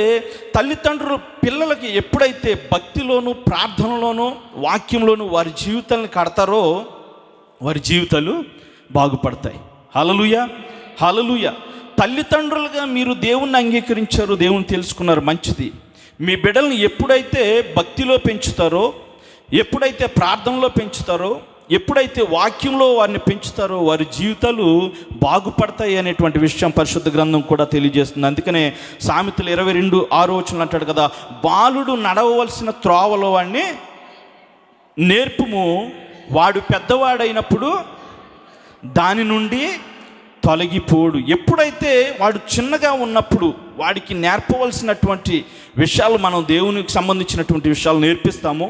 తల్లిదండ్రులు పిల్లలకి ఎప్పుడైతే భక్తిలోను ప్రార్థనలోను వాక్యంలోను వారి జీవితాలను కడతారో వారి జీవితాలు బాగుపడతాయి. హల్లెలూయా. తల్లిదండ్రులుగా మీరు దేవుణ్ణి అంగీకరించారు, దేవుని తెలుసుకున్నారు, మంచిది. మీ బిడ్డల్ని ఎప్పుడైతే భక్తిలో పెంచుతారో, ఎప్పుడైతే ప్రార్థనలో పెంచుతారో, ఎప్పుడైతే వాక్యంలో వారిని పెంచుతారో వారి జీవితాలు బాగుపడతాయి అనేటువంటి విషయం పరిశుద్ధ గ్రంథం కూడా తెలియజేస్తుంది. అందుకనే సామెతలు 22:6 అంటాడు కదా, బాలుడు నడవవలసిన త్రోవలో వాడిని నేర్పుము, వాడు పెద్దవాడైనప్పుడు దాని నుండి తొలగిపోడు. ఎప్పుడైతే వాడు చిన్నగా ఉన్నప్పుడు వాడికి నేర్పవలసినటువంటి విషయాలు మనం దేవునికి సంబంధించినటువంటి విషయాలు నేర్పిస్తామో,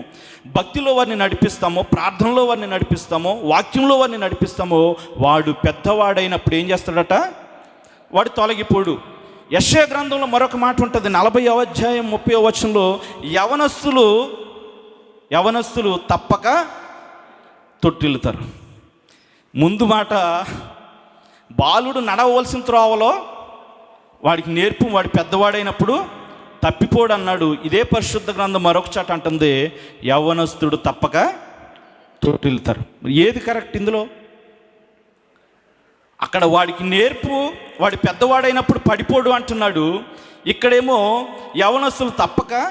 భక్తిలో వారిని నడిపిస్తామో, ప్రార్థనలో వారిని నడిపిస్తామో, వాక్యంలో వారిని నడిపిస్తామో, వాడు పెద్దవాడైనప్పుడు ఏం చేస్తాడట? వాడు తొలగిపోడు. యెషయా గ్రంథంలో మరొక మాట ఉంటుంది, 40వ అధ్యాయం 30వ వచనంలో, యవనస్తులు తప్పక తొట్టిల్లుతారు. ముందు మాట బాలుడు నడవలసిన త్రోవలో వాడికి నేర్పు, వాడు పెద్దవాడైనప్పుడు తప్పిపోడు అన్నాడు. ఇదే పరిశుద్ధ గ్రంథం మరొక చాట అంటుంది, యవ్వనస్తుడు తప్పక తొట్టిల్లుతారు. ఏది కరెక్ట్ ఇందులో? అక్కడ వాడికి నేర్పు, వాడి పెద్దవాడైనప్పుడు పడిపోడు అంటున్నాడు. ఇక్కడేమో యవ్వనస్తులు తప్పక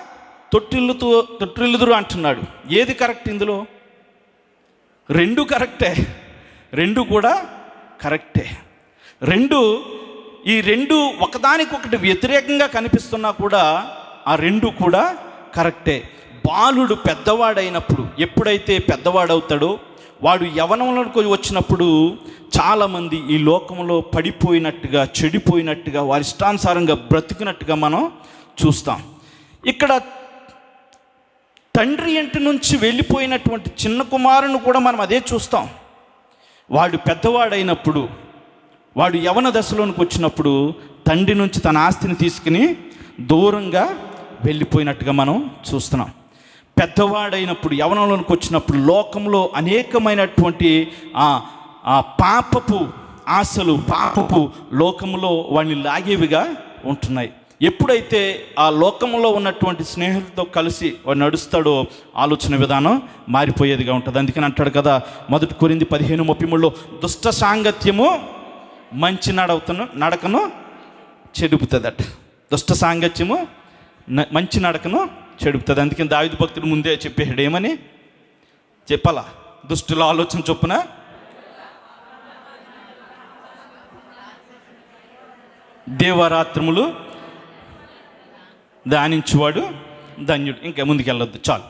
తొట్టిల్లుదురు అంటున్నాడు. ఏది కరెక్ట్ ఇందులో? రెండు కరెక్టే, రెండు కూడా కరెక్టే. ఈ రెండు ఒకదానికొకటి వ్యతిరేకంగా కనిపిస్తున్నా కూడా ఆ రెండు కూడా కరెక్టే. బాలుడు పెద్దవాడైనప్పుడు, ఎప్పుడైతే పెద్దవాడవుతాడో, వాడు యవ్వనంలోకి వచ్చినప్పుడు చాలామంది ఈ లోకంలో పడిపోయినట్టుగా, చెడిపోయినట్టుగా, వారి ఇష్టానుసారంగా బ్రతికినట్టుగా మనం చూస్తాం. ఇక్కడ తండ్రి ఇంటి నుంచి వెళ్ళిపోయినటువంటి చిన్న కుమారుని కూడా మనం అదే చూస్తాం. వాడు పెద్దవాడైనప్పుడు, వాడు యవన దశలోనికి వచ్చినప్పుడు తండ్రి నుంచి తన ఆస్తిని తీసుకుని దూరంగా వెళ్ళిపోయినట్టుగా మనం చూస్తున్నాం. పెద్దవాడైనప్పుడు, యవనంలోనికి వచ్చినప్పుడు లోకంలో అనేకమైనటువంటి ఆ పాపపు ఆశలు, పాపపు లోకంలో వాడిని లాగేవిగా ఉంటున్నాయి. ఎప్పుడైతే ఆ లోకంలో ఉన్నటువంటి స్నేహితులతో కలిసి వాడు నడుస్తాడో ఆలోచన విధానం మారిపోయేదిగా ఉంటుంది. అందుకని అంటాడు కదా 1 కొరింథీ 15:33, దుష్ట సాంగత్యము మంచి నడకను చెడుపుతుందట. దుష్ట సాంగత్యము మంచి నడకను చెడుపుతుంది. అందుకని దావీదు భక్తుడు ముందే చెప్పేసాడు, ఏమని చెప్పాలా? దుష్టుల ఆలోచన చొప్పున దేవరాత్రములు ధ్యానించువాడు ధన్యుడు. ఇంకా ముందుకెళ్ళొద్దు, చాలు.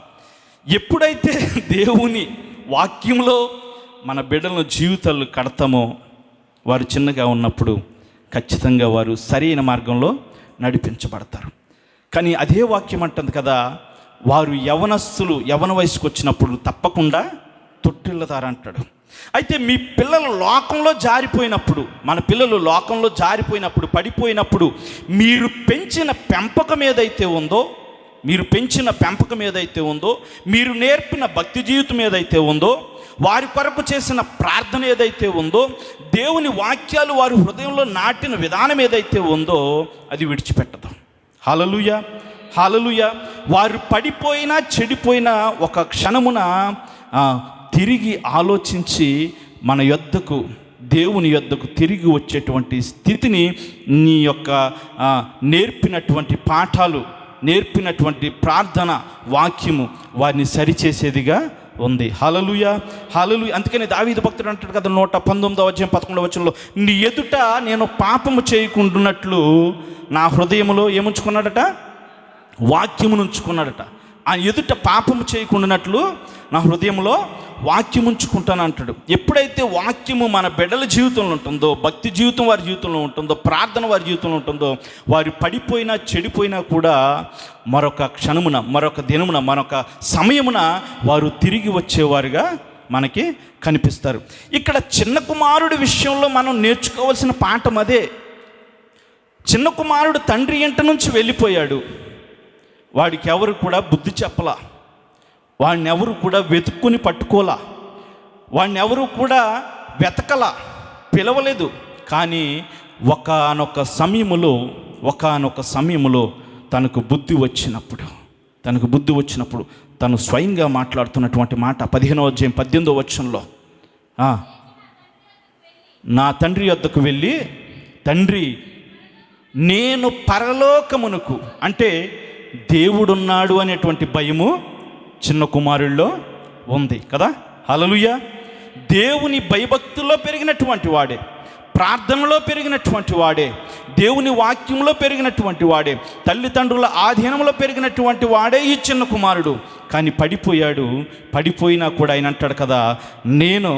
ఎప్పుడైతే దేవుని వాక్యంలో మన బిడ్డలను జీవితాలు కడతామో, వారు చిన్నగా ఉన్నప్పుడు ఖచ్చితంగా వారు సరైన మార్గంలో నడిపించబడతారు. కానీ అదే వాక్యం అంటుంది కదా, వారు యవన వయసుకు వచ్చినప్పుడు తప్పకుండా తొట్టిల్లుతారంటాడు. అయితే మీ పిల్లలు లోకంలో జారిపోయినప్పుడు, మన పిల్లలు లోకంలో జారిపోయినప్పుడు, పడిపోయినప్పుడు, మీరు పెంచిన పెంపకం ఏదైతే ఉందో, మీరు నేర్పిన భక్తి జీవితం ఏదైతే ఉందో, వారి కొరకు చేసిన ప్రార్థన ఏదైతే ఉందో, దేవుని వాక్యాలు వారి హృదయంలో నాటిన విధానం ఏదైతే ఉందో, అది విడిచిపెట్టదు. హల్లెలూయా, హల్లెలూయా. వారు పడిపోయినా చెడిపోయినా ఒక క్షణమున తిరిగి ఆలోచించి మన యొద్దకు, దేవుని యొద్దకు తిరిగి వచ్చేటువంటి స్థితిని నీ యొక్క నేర్పినటువంటి పాఠాలు, నేర్పినటువంటి ప్రార్థన వాక్యము వారిని సరిచేసేదిగా ఉంది. హల్లెలూయా, హల్లెలూయా. అందుకని దావీదు భక్తుడు అంటాడు కదా 119:11, నీ ఎదుట నేను పాపము చేయకుండానట్లు నా హృదయములో ఏముంచుకున్నాడట? వాక్యమును ఉంచుకున్నాడట. ఆ ఎదుట పాపము చేయకుండానట్లు నా హృదయంలో వాక్యం ఉంచుకుంటాను అంటాడు. ఎప్పుడైతే వాక్యము మన బిడ్డల జీవితంలో ఉంటుందో, భక్తి జీవితం వారి జీవితంలో ఉంటుందో, ప్రార్థన వారి జీవితంలో ఉంటుందో, వారు పడిపోయినా చెడిపోయినా కూడా మరొక క్షణమున, మరొక దినమున, మరొక సమయమున వారు తిరిగి వచ్చేవారుగా మనకి కనిపిస్తారు. ఇక్కడ చిన్న కుమారుడి విషయంలో మనం నేర్చుకోవాల్సిన పాఠం అదే. చిన్న కుమారుడు తండ్రి ఇంటి నుంచి వెళ్ళిపోయాడు. వాడికి ఎవరు కూడా బుద్ధి చెప్పలా, వాడిని ఎవరు కూడా వెతుక్కుని పట్టుకోలా, వాడిని ఎవరు కూడా వెతకలా, పిలవలేదు. కానీ ఒకానొక సమయములో తనకు బుద్ధి వచ్చినప్పుడు తను స్వయంగా మాట్లాడుతున్నటువంటి మాట 15వ అధ్యాయం 18వ వచనంలో, నా తండ్రి యొద్దకు వెళ్ళి, తండ్రి నేను పరలోకమునకు, అంటే దేవుడున్నాడు అనేటువంటి భయము చిన్న కుమారుల్లో ఉంది కదా. హల్లెలూయా. దేవుని భయభక్తుల్లో పెరిగినటువంటి వాడే, ప్రార్థనలో పెరిగినటువంటి వాడే, దేవుని వాక్యంలో పెరిగినటువంటి వాడే, తల్లిదండ్రుల ఆధీనంలో పెరిగినటువంటి వాడే ఈ చిన్న కుమారుడు. కానీ పడిపోయాడు. పడిపోయినా కూడా ఆయన అంటాడు కదా, నేను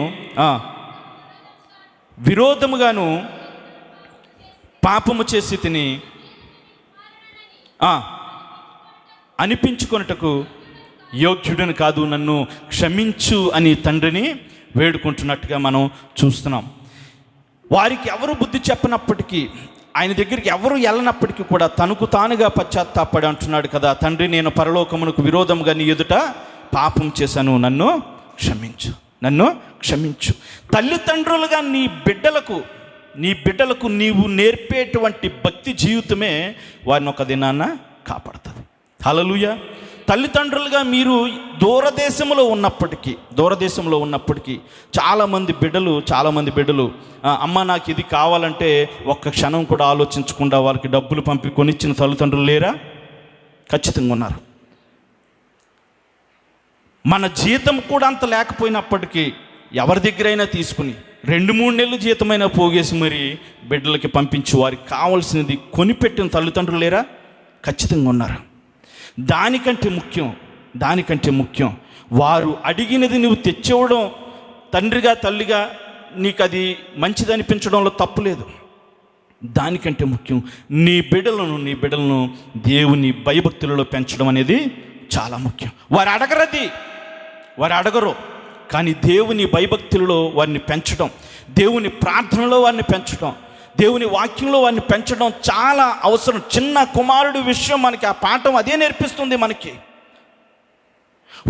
విరోధముగాను పాపము చేసి తిని అనిపించుకొనుటకు యోగ్యుడని కాదు, నన్ను క్షమించు అని తండ్రిని వేడుకుంటున్నట్టుగా మనం చూస్తున్నాం. వారికి ఎవరు బుద్ధి చెప్పనప్పటికీ, ఆయన దగ్గరికి ఎవరు వెళ్ళనప్పటికీ కూడా తనకు తానుగా పశ్చాత్తాపడి అంటున్నాడు కదా, తండ్రి నేను పరలోకమునకు విరోధముగా నీ ఎదుట పాపం చేశాను, నన్ను క్షమించు, నన్ను క్షమించు. తల్లిదండ్రులుగా నీ బిడ్డలకు నీవు నేర్పేటువంటి భక్తి జీవితమే వారిని ఒక దినాన కాపాడుతుంది. హల్లెలూయా. తల్లిదండ్రులుగా మీరు దూరదేశంలో ఉన్నప్పటికీ చాలామంది బిడ్డలు అమ్మ నాకు ఇది కావాలంటే ఒక్క క్షణం కూడా ఆలోచించకుండా వాళ్ళకి డబ్బులు పంపి కొనిచ్చిన తల్లిదండ్రులు లేరా? ఖచ్చితంగా ఉన్నారు. మన జీతం కూడా అంత లేకపోయినప్పటికీ ఎవరి దగ్గరైనా తీసుకుని 2-3 నెలలు జీతమైనా పోగేసి మరి బిడ్డలకి పంపించి వారికి కావాల్సినది కొనిపెట్టిన తల్లిదండ్రులు లేరా? ఖచ్చితంగా ఉన్నారు. దానికంటే ముఖ్యం వారు అడిగినది నువ్వు తెచ్చివ్వడం, తండ్రిగా తల్లిగా నీకు అది మంచిది అనిపించడంలో తప్పులేదు. దానికంటే ముఖ్యం నీ బిడ్డలను దేవుని భయభక్తులలో పెంచడం అనేది చాలా ముఖ్యం. వారు అడగరు, కానీ దేవుని భయభక్తులలో వారిని పెంచడం, దేవుని ప్రార్థనలో వారిని పెంచడం, దేవుని వాక్యంలో వారిని పెంచడం చాలా అవసరం. చిన్న కుమారుడి విషయం మనకి ఆ పాఠం అదే నేర్పిస్తుంది మనకి.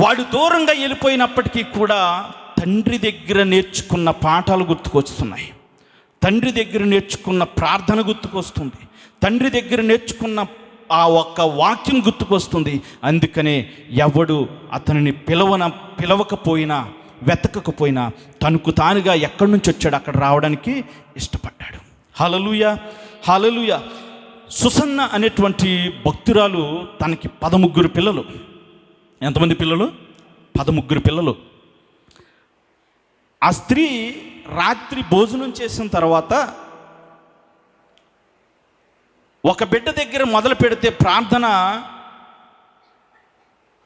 వాడు దూరంగా వెళ్ళిపోయినప్పటికీ కూడా తండ్రి దగ్గర నేర్చుకున్న పాఠాలు గుర్తుకొస్తున్నాయి, తండ్రి దగ్గర నేర్చుకున్న ప్రార్థన గుర్తుకొస్తుంది, తండ్రి దగ్గర నేర్చుకున్న ఆ ఒక్క వాక్యం గుర్తుకొస్తుంది. అందుకనే ఎవడు అతనిని పిలవకపోయినా వెతకకపోయినా తనకు తానుగా ఎక్కడి నుంచి వచ్చాడు అక్కడ రావడానికి ఇష్టపడ్డాడు. హల్లెలూయా. హల్లెలూయా. సుసన్న అనేటువంటి భక్తురాలు తనకి 13 పిల్లలు. ఎంతమంది పిల్లలు? 13 పిల్లలు. ఆ స్త్రీ రాత్రి భోజనం చేసిన తర్వాత ఒక బిడ్డ దగ్గర మొదలు పెడితే ప్రార్థన,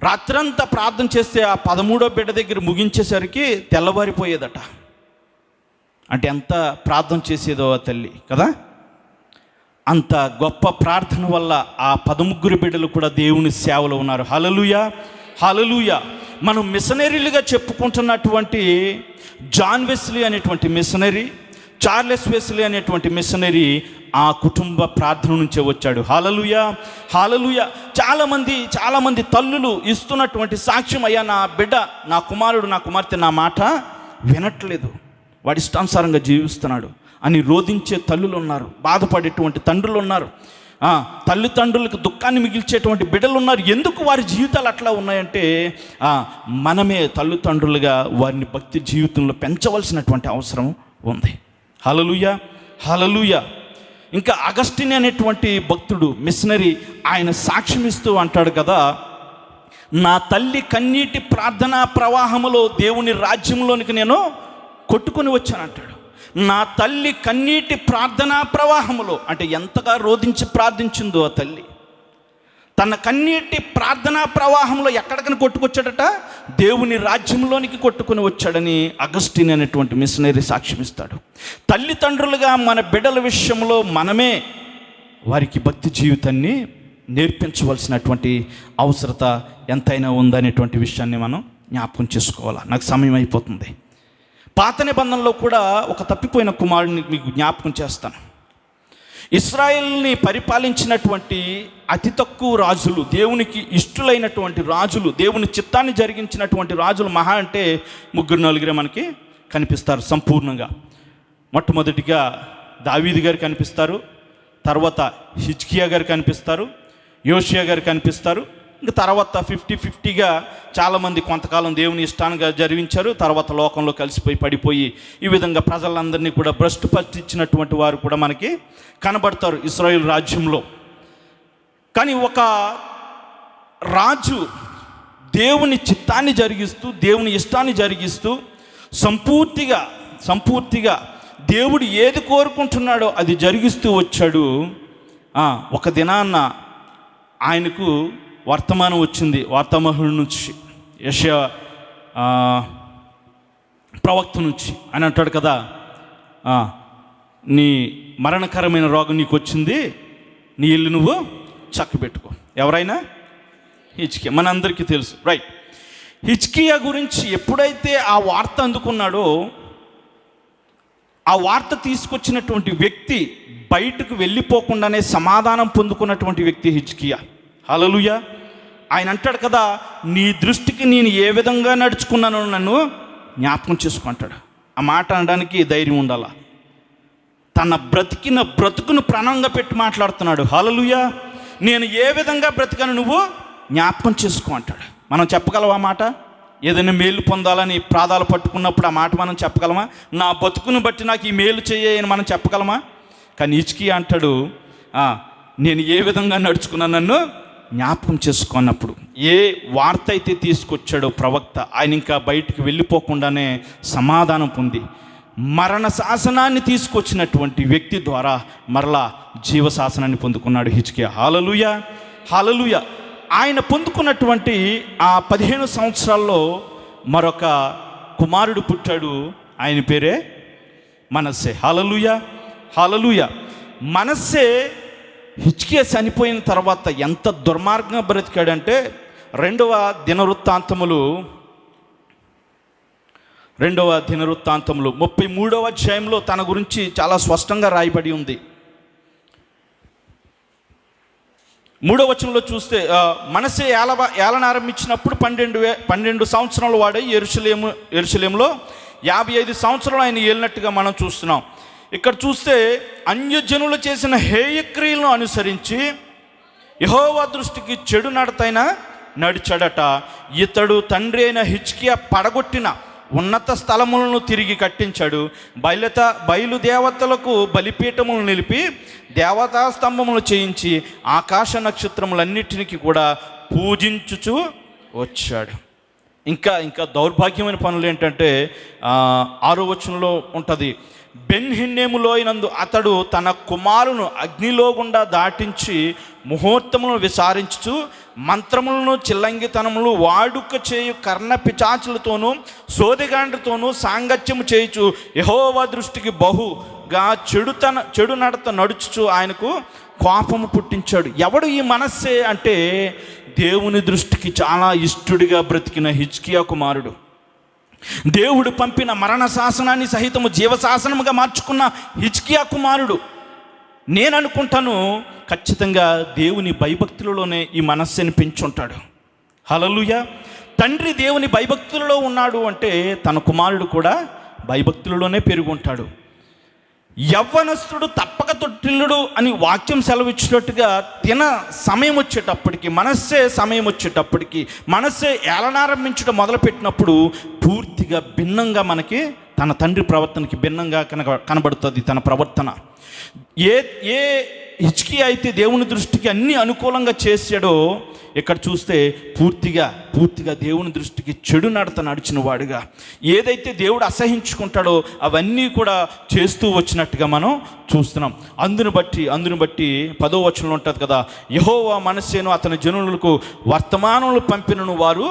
రాత్రంతా ప్రార్థన చేస్తే ఆ 13వ బిడ్డ దగ్గర ముగించేసరికి తెల్లవారిపోయేదట. అంటే ఎంత ప్రార్థన చేసేదో ఆ తల్లి కదా. అంత గొప్ప ప్రార్థన వల్ల ఆ 13 బిడ్డలు కూడా దేవుని సేవలో ఉన్నారు. హల్లెలూయా. హల్లెలూయా. మనం మిషనరీలుగా చెప్పుకుంటున్నటువంటి జాన్ వెస్లీ అనేటువంటి మిషనరీ, చార్లెస్ వెస్లీ అనేటువంటి మిషనరీ ఆ కుటుంబ ప్రార్థన నుంచే వచ్చాడు. హల్లెలూయా. హల్లెలూయా. చాలామంది తల్లులు ఇస్తున్నటువంటి సాక్ష్యం, అయ్యా నా బిడ్డ, నా కుమారుడు, నా కుమార్తె నా మాట వినట్లేదు, వాడి ఇష్టానుసారంగా జీవిస్తున్నాడు అని రోధించే తల్లులు ఉన్నారు, బాధపడేటువంటి తండ్రులు ఉన్నారు, తల్లిదండ్రులకు దుఃఖాన్ని మిగిల్చేటువంటి బిడ్డలు ఉన్నారు. ఎందుకు వారి జీవితాలు అట్లా ఉన్నాయంటే మనమే తల్లిదండ్రులుగా వారిని భక్తి జీవితంలో పెంచవలసినటువంటి అవసరం ఉంది. హల్లెలూయా. హల్లెలూయా. ఇంకా అగస్టిన్ అనేటువంటి భక్తుడు మిషనరీ, ఆయన సాక్ష్యం ఇస్తూ అంటాడు కదా, నా తల్లి కన్నీటి ప్రార్థనా ప్రవాహములో దేవుని రాజ్యంలోనికి నేను కొట్టుకొని వచ్చానంటాడు. నా తల్లి కన్నీటి ప్రార్థనా ప్రవాహములో, అంటే ఎంతగా రోధించి ప్రార్థించిందో ఆ తల్లి, తన కన్నీటి ప్రార్థనా ప్రవాహంలో ఎక్కడికని కొట్టుకొచ్చాడట? దేవుని రాజ్యంలోనికి కొట్టుకొని వచ్చాడని అగస్టిన్ అనేటువంటి మిషనరీ సాక్ష్యమిస్తాడు. తల్లిదండ్రులుగా మన బిడ్డల విషయంలో మనమే వారికి భక్తి జీవితాన్ని నేర్పించవలసినటువంటి అవసరత ఎంతైనా ఉందనేటువంటి విషయాన్ని మనం జ్ఞాపకం చేసుకోవాలి. నాకు సమయం అయిపోతుంది. పాత నిబంధనలో కూడా ఒక తప్పిపోయిన కుమారుడిని మీకు జ్ఞాపకం చేస్తాను. ఇశ్రాయేల్ని పరిపాలించినటువంటి అతి తక్కువ రాజులు, దేవునికి ఇష్టలైనటువంటి రాజులు, దేవుని చిత్తాన్ని జరిగించినటువంటి రాజులు మహా అంటే 3-4 మనకి కనిపిస్తారు సంపూర్ణంగా. మొట్టమొదటిగా దావీదు గారు కనిపిస్తారు, తర్వాత హిజ్కియా గారు కనిపిస్తారు, యోషియా గారు కనిపిస్తారు, ఇంకా తర్వాత 50-50గా చాలామంది కొంతకాలం దేవుని ఇష్టానుగా జరిగించారు. తర్వాత లోకంలో కలిసిపోయి పడిపోయి ఈ విధంగా ప్రజలందరినీ కూడా భ్రష్టు పట్టించినటువంటి వారు కూడా మనకి కనబడతారు ఇశ్రాయేలు రాజ్యంలో. కానీ ఒక రాజు దేవుని చిత్తాన్ని జరిగిస్తూ, దేవుని ఇష్టాన్ని జరిగిస్తూ సంపూర్తిగా దేవుడు ఏది కోరుకుంటున్నాడో అది జరిగిస్తూ వచ్చాడు. ఒక దినాన్న ఆయనకు వర్తమానం వచ్చింది వార్తామహుడి నుంచి, యెషయా ప్రవక్త నుంచి. ఆయన అంటాడు కదా, నీ మరణకరమైన రోగం నీకు వచ్చింది, నీ ఇల్లు నువ్వు చక్కబెట్టుకో. ఎవరైనా? హిజ్కియా, మనందరికీ తెలుసు, రైట్. హిజ్కియా గురించి ఎప్పుడైతే ఆ వార్త అందుకున్నాడో, ఆ వార్త తీసుకొచ్చినటువంటి వ్యక్తి బయటకు వెళ్ళిపోకుండానే సమాధానం పొందుకున్నటువంటి వ్యక్తి హిజ్కియా. హల్లెలూయా. ఆయన అంటాడు కదా, నీ దృష్టికి నేను ఏ విధంగా నడుచుకున్నానో నన్ను జ్ఞాపకం చేసుకుంటాడు. ఆ మాట అనడానికి ధైర్యం ఉండాలా. తన బ్రతుకును ప్రాణంగా పెట్టి మాట్లాడుతున్నాడు. హల్లెలూయా. నేను ఏ విధంగా బ్రతికాను నువ్వు జ్ఞాపకం చేసుకో అంటాడు. మనం చెప్పగలవా ఆ మాట? ఏదైనా మేలు పొందాలని ప్రాధాలు పట్టుకున్నప్పుడు ఆ మాట మనం చెప్పగలమా? నా బతుకును బట్టి నాకు ఈ మేలు చేయని మనం చెప్పగలమా? కానీ హిజ్కియా అంటాడు, నేను ఏ విధంగా నడుచుకున్నాను నన్ను జ్ఞాపకం చేసుకున్నప్పుడు. ఏ వార్త అయితే తీసుకొచ్చాడో ప్రవక్త, ఆయన ఇంకా బయటికి వెళ్ళిపోకుండానే సమాధానం పొంది మరణ శాసనాన్ని తీసుకొచ్చినటువంటి వ్యక్తి ద్వారా మరలా జీవశాసనాన్ని పొందుకున్నాడు హిజ్కియా. హల్లెలూయా, హల్లెలూయా. ఆయన పొందుకున్నటువంటి ఆ 15 సంవత్సరాల్లో మరొక కుమారుడు పుట్టాడు. ఆయన పేరే మనస్సే. హల్లెలూయా, హల్లెలూయా. మనస్సే హిజ్కియా చనిపోయిన తర్వాత ఎంత దుర్మార్గంగా బ్రతికాడంటే, 2వ దినవృత్తాంతములు 33వ అధ్యాయంలో తన గురించి చాలా స్పష్టంగా రాయబడి ఉంది. 3వ వచనంలో చూస్తే, మనస్సే ఏలనారంభించినప్పుడు 12 సంవత్సరాల వాడై యెరూషలేములో 55 సంవత్సరాలు ఆయన ఏలినట్టుగా మనం చూస్తున్నాం. ఇక్కడ చూస్తే అన్యజనులు చేసిన హేయక్రియలను అనుసరించి యెహోవా దృష్టికి చెడు నడతైన నడిచాడట. ఇతడు తండ్రి అయిన హిజ్కియా పడగొట్టిన ఉన్నత స్థలములను తిరిగి కట్టించాడు. బయలుదేవతలకు బలిపీఠములు నిలిపి దేవతా స్తంభములు చేయించి ఆకాశ నక్షత్రములన్నిటికీ కూడా పూజించుచు వచ్చాడు. ఇంకా దౌర్భాగ్యమైన పనులు ఏంటంటే 6వ వచనంలో ఉంటుంది, బెన్హిన్నెములోయనందు అతడు తన కుమారును అగ్నిలో గుండా దాటించి ముహూర్తములను విచారించుచు మంత్రములను చిల్లంగితనములు వాడుక చేయు కర్ణ పిచాచులతోనూ సోదెగాండ్రతోనూ సాంగత్యము చేయుచు యెహోవా దృష్టికి బహుగా చెడు నడత నడుచుచు ఆయనకు కోపము పుట్టించాడు. ఎవడు ఈ మనస్సే అంటే, దేవుని దృష్టికి చాలా ఇష్టడిగా బ్రతికిన హిజ్కియా కుమారుడు. దేవుడు పంపిన మరణ శాసనాన్ని సహితము జీవశాసనముగా మార్చుకున్న హిజ్కియా కుమారుడు. నేను అనుకుంటాను ఖచ్చితంగా దేవుని భయభక్తులలోనే ఈ మనస్సుని పెంచుంటాడు. హల్లెలూయా. తండ్రి దేవుని భయభక్తులలో ఉన్నాడు అంటే తన కుమారుడు కూడా భయభక్తులలోనే పెరుగుంటాడు. యవ్వనస్తుడు తప్పక తొట్టిల్లుడు అని వాక్యం సెలవిచ్చినట్టుగా సమయం వచ్చేటప్పటికి, మనస్సే ఏలనారంభించడం మొదలుపెట్టినప్పుడు పూర్తిగా భిన్నంగా మనకి తన తండ్రి ప్రవర్తనకి భిన్నంగా కనబడుతుంది తన ప్రవర్తన. ఏ హిజ్కియా అయితే దేవుని దృష్టికి అన్ని అనుకూలంగా చేశాడో, ఇక్కడ చూస్తే పూర్తిగా దేవుని దృష్టికి చెడు నడత నడిచిన వాడుగా, ఏదైతే దేవుడు అసహించుకుంటాడో అవన్నీ కూడా చేస్తూ వచ్చినట్టుగా మనం చూస్తున్నాం. అందును బట్టి 10వ వచనంలో ఉంటుంది కదా, యెహోవా మనస్సేను అతని జనులకు వర్తమానములు పంపినను వారు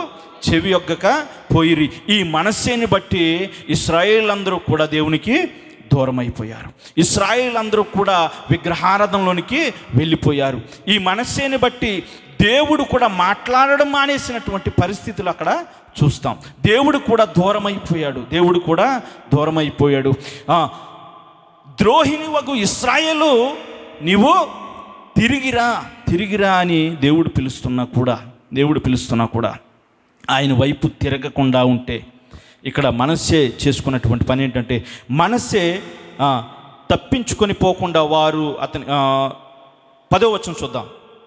చెవి యొగ్గక పోయిరి. ఈ మనస్సేని బట్టి ఇశ్రాయేలందరూ కూడా దేవునికి దూరం అయిపోయారు. ఇశ్రాయేలందరూ కూడా విగ్రహారాధనలోనికి వెళ్ళిపోయారు. ఈ మనస్సేని బట్టి దేవుడు కూడా మాట్లాడడం మానేసినటువంటి పరిస్థితులు అక్కడ చూస్తాం. దేవుడు కూడా దూరం అయిపోయాడు. ద్రోహిని వగు ఇశ్రాయేలు, నీవు తిరిగిరా అని దేవుడు పిలుస్తున్నా కూడా ఆయన వైపు తిరగకుండా ఉంటే, ఇక్కడ మనస్సే చేసుకున్నటువంటి పని ఏంటంటే, మనస్సే తప్పించుకొని పోకుండా వారు 10వ వచనం చూద్దాం.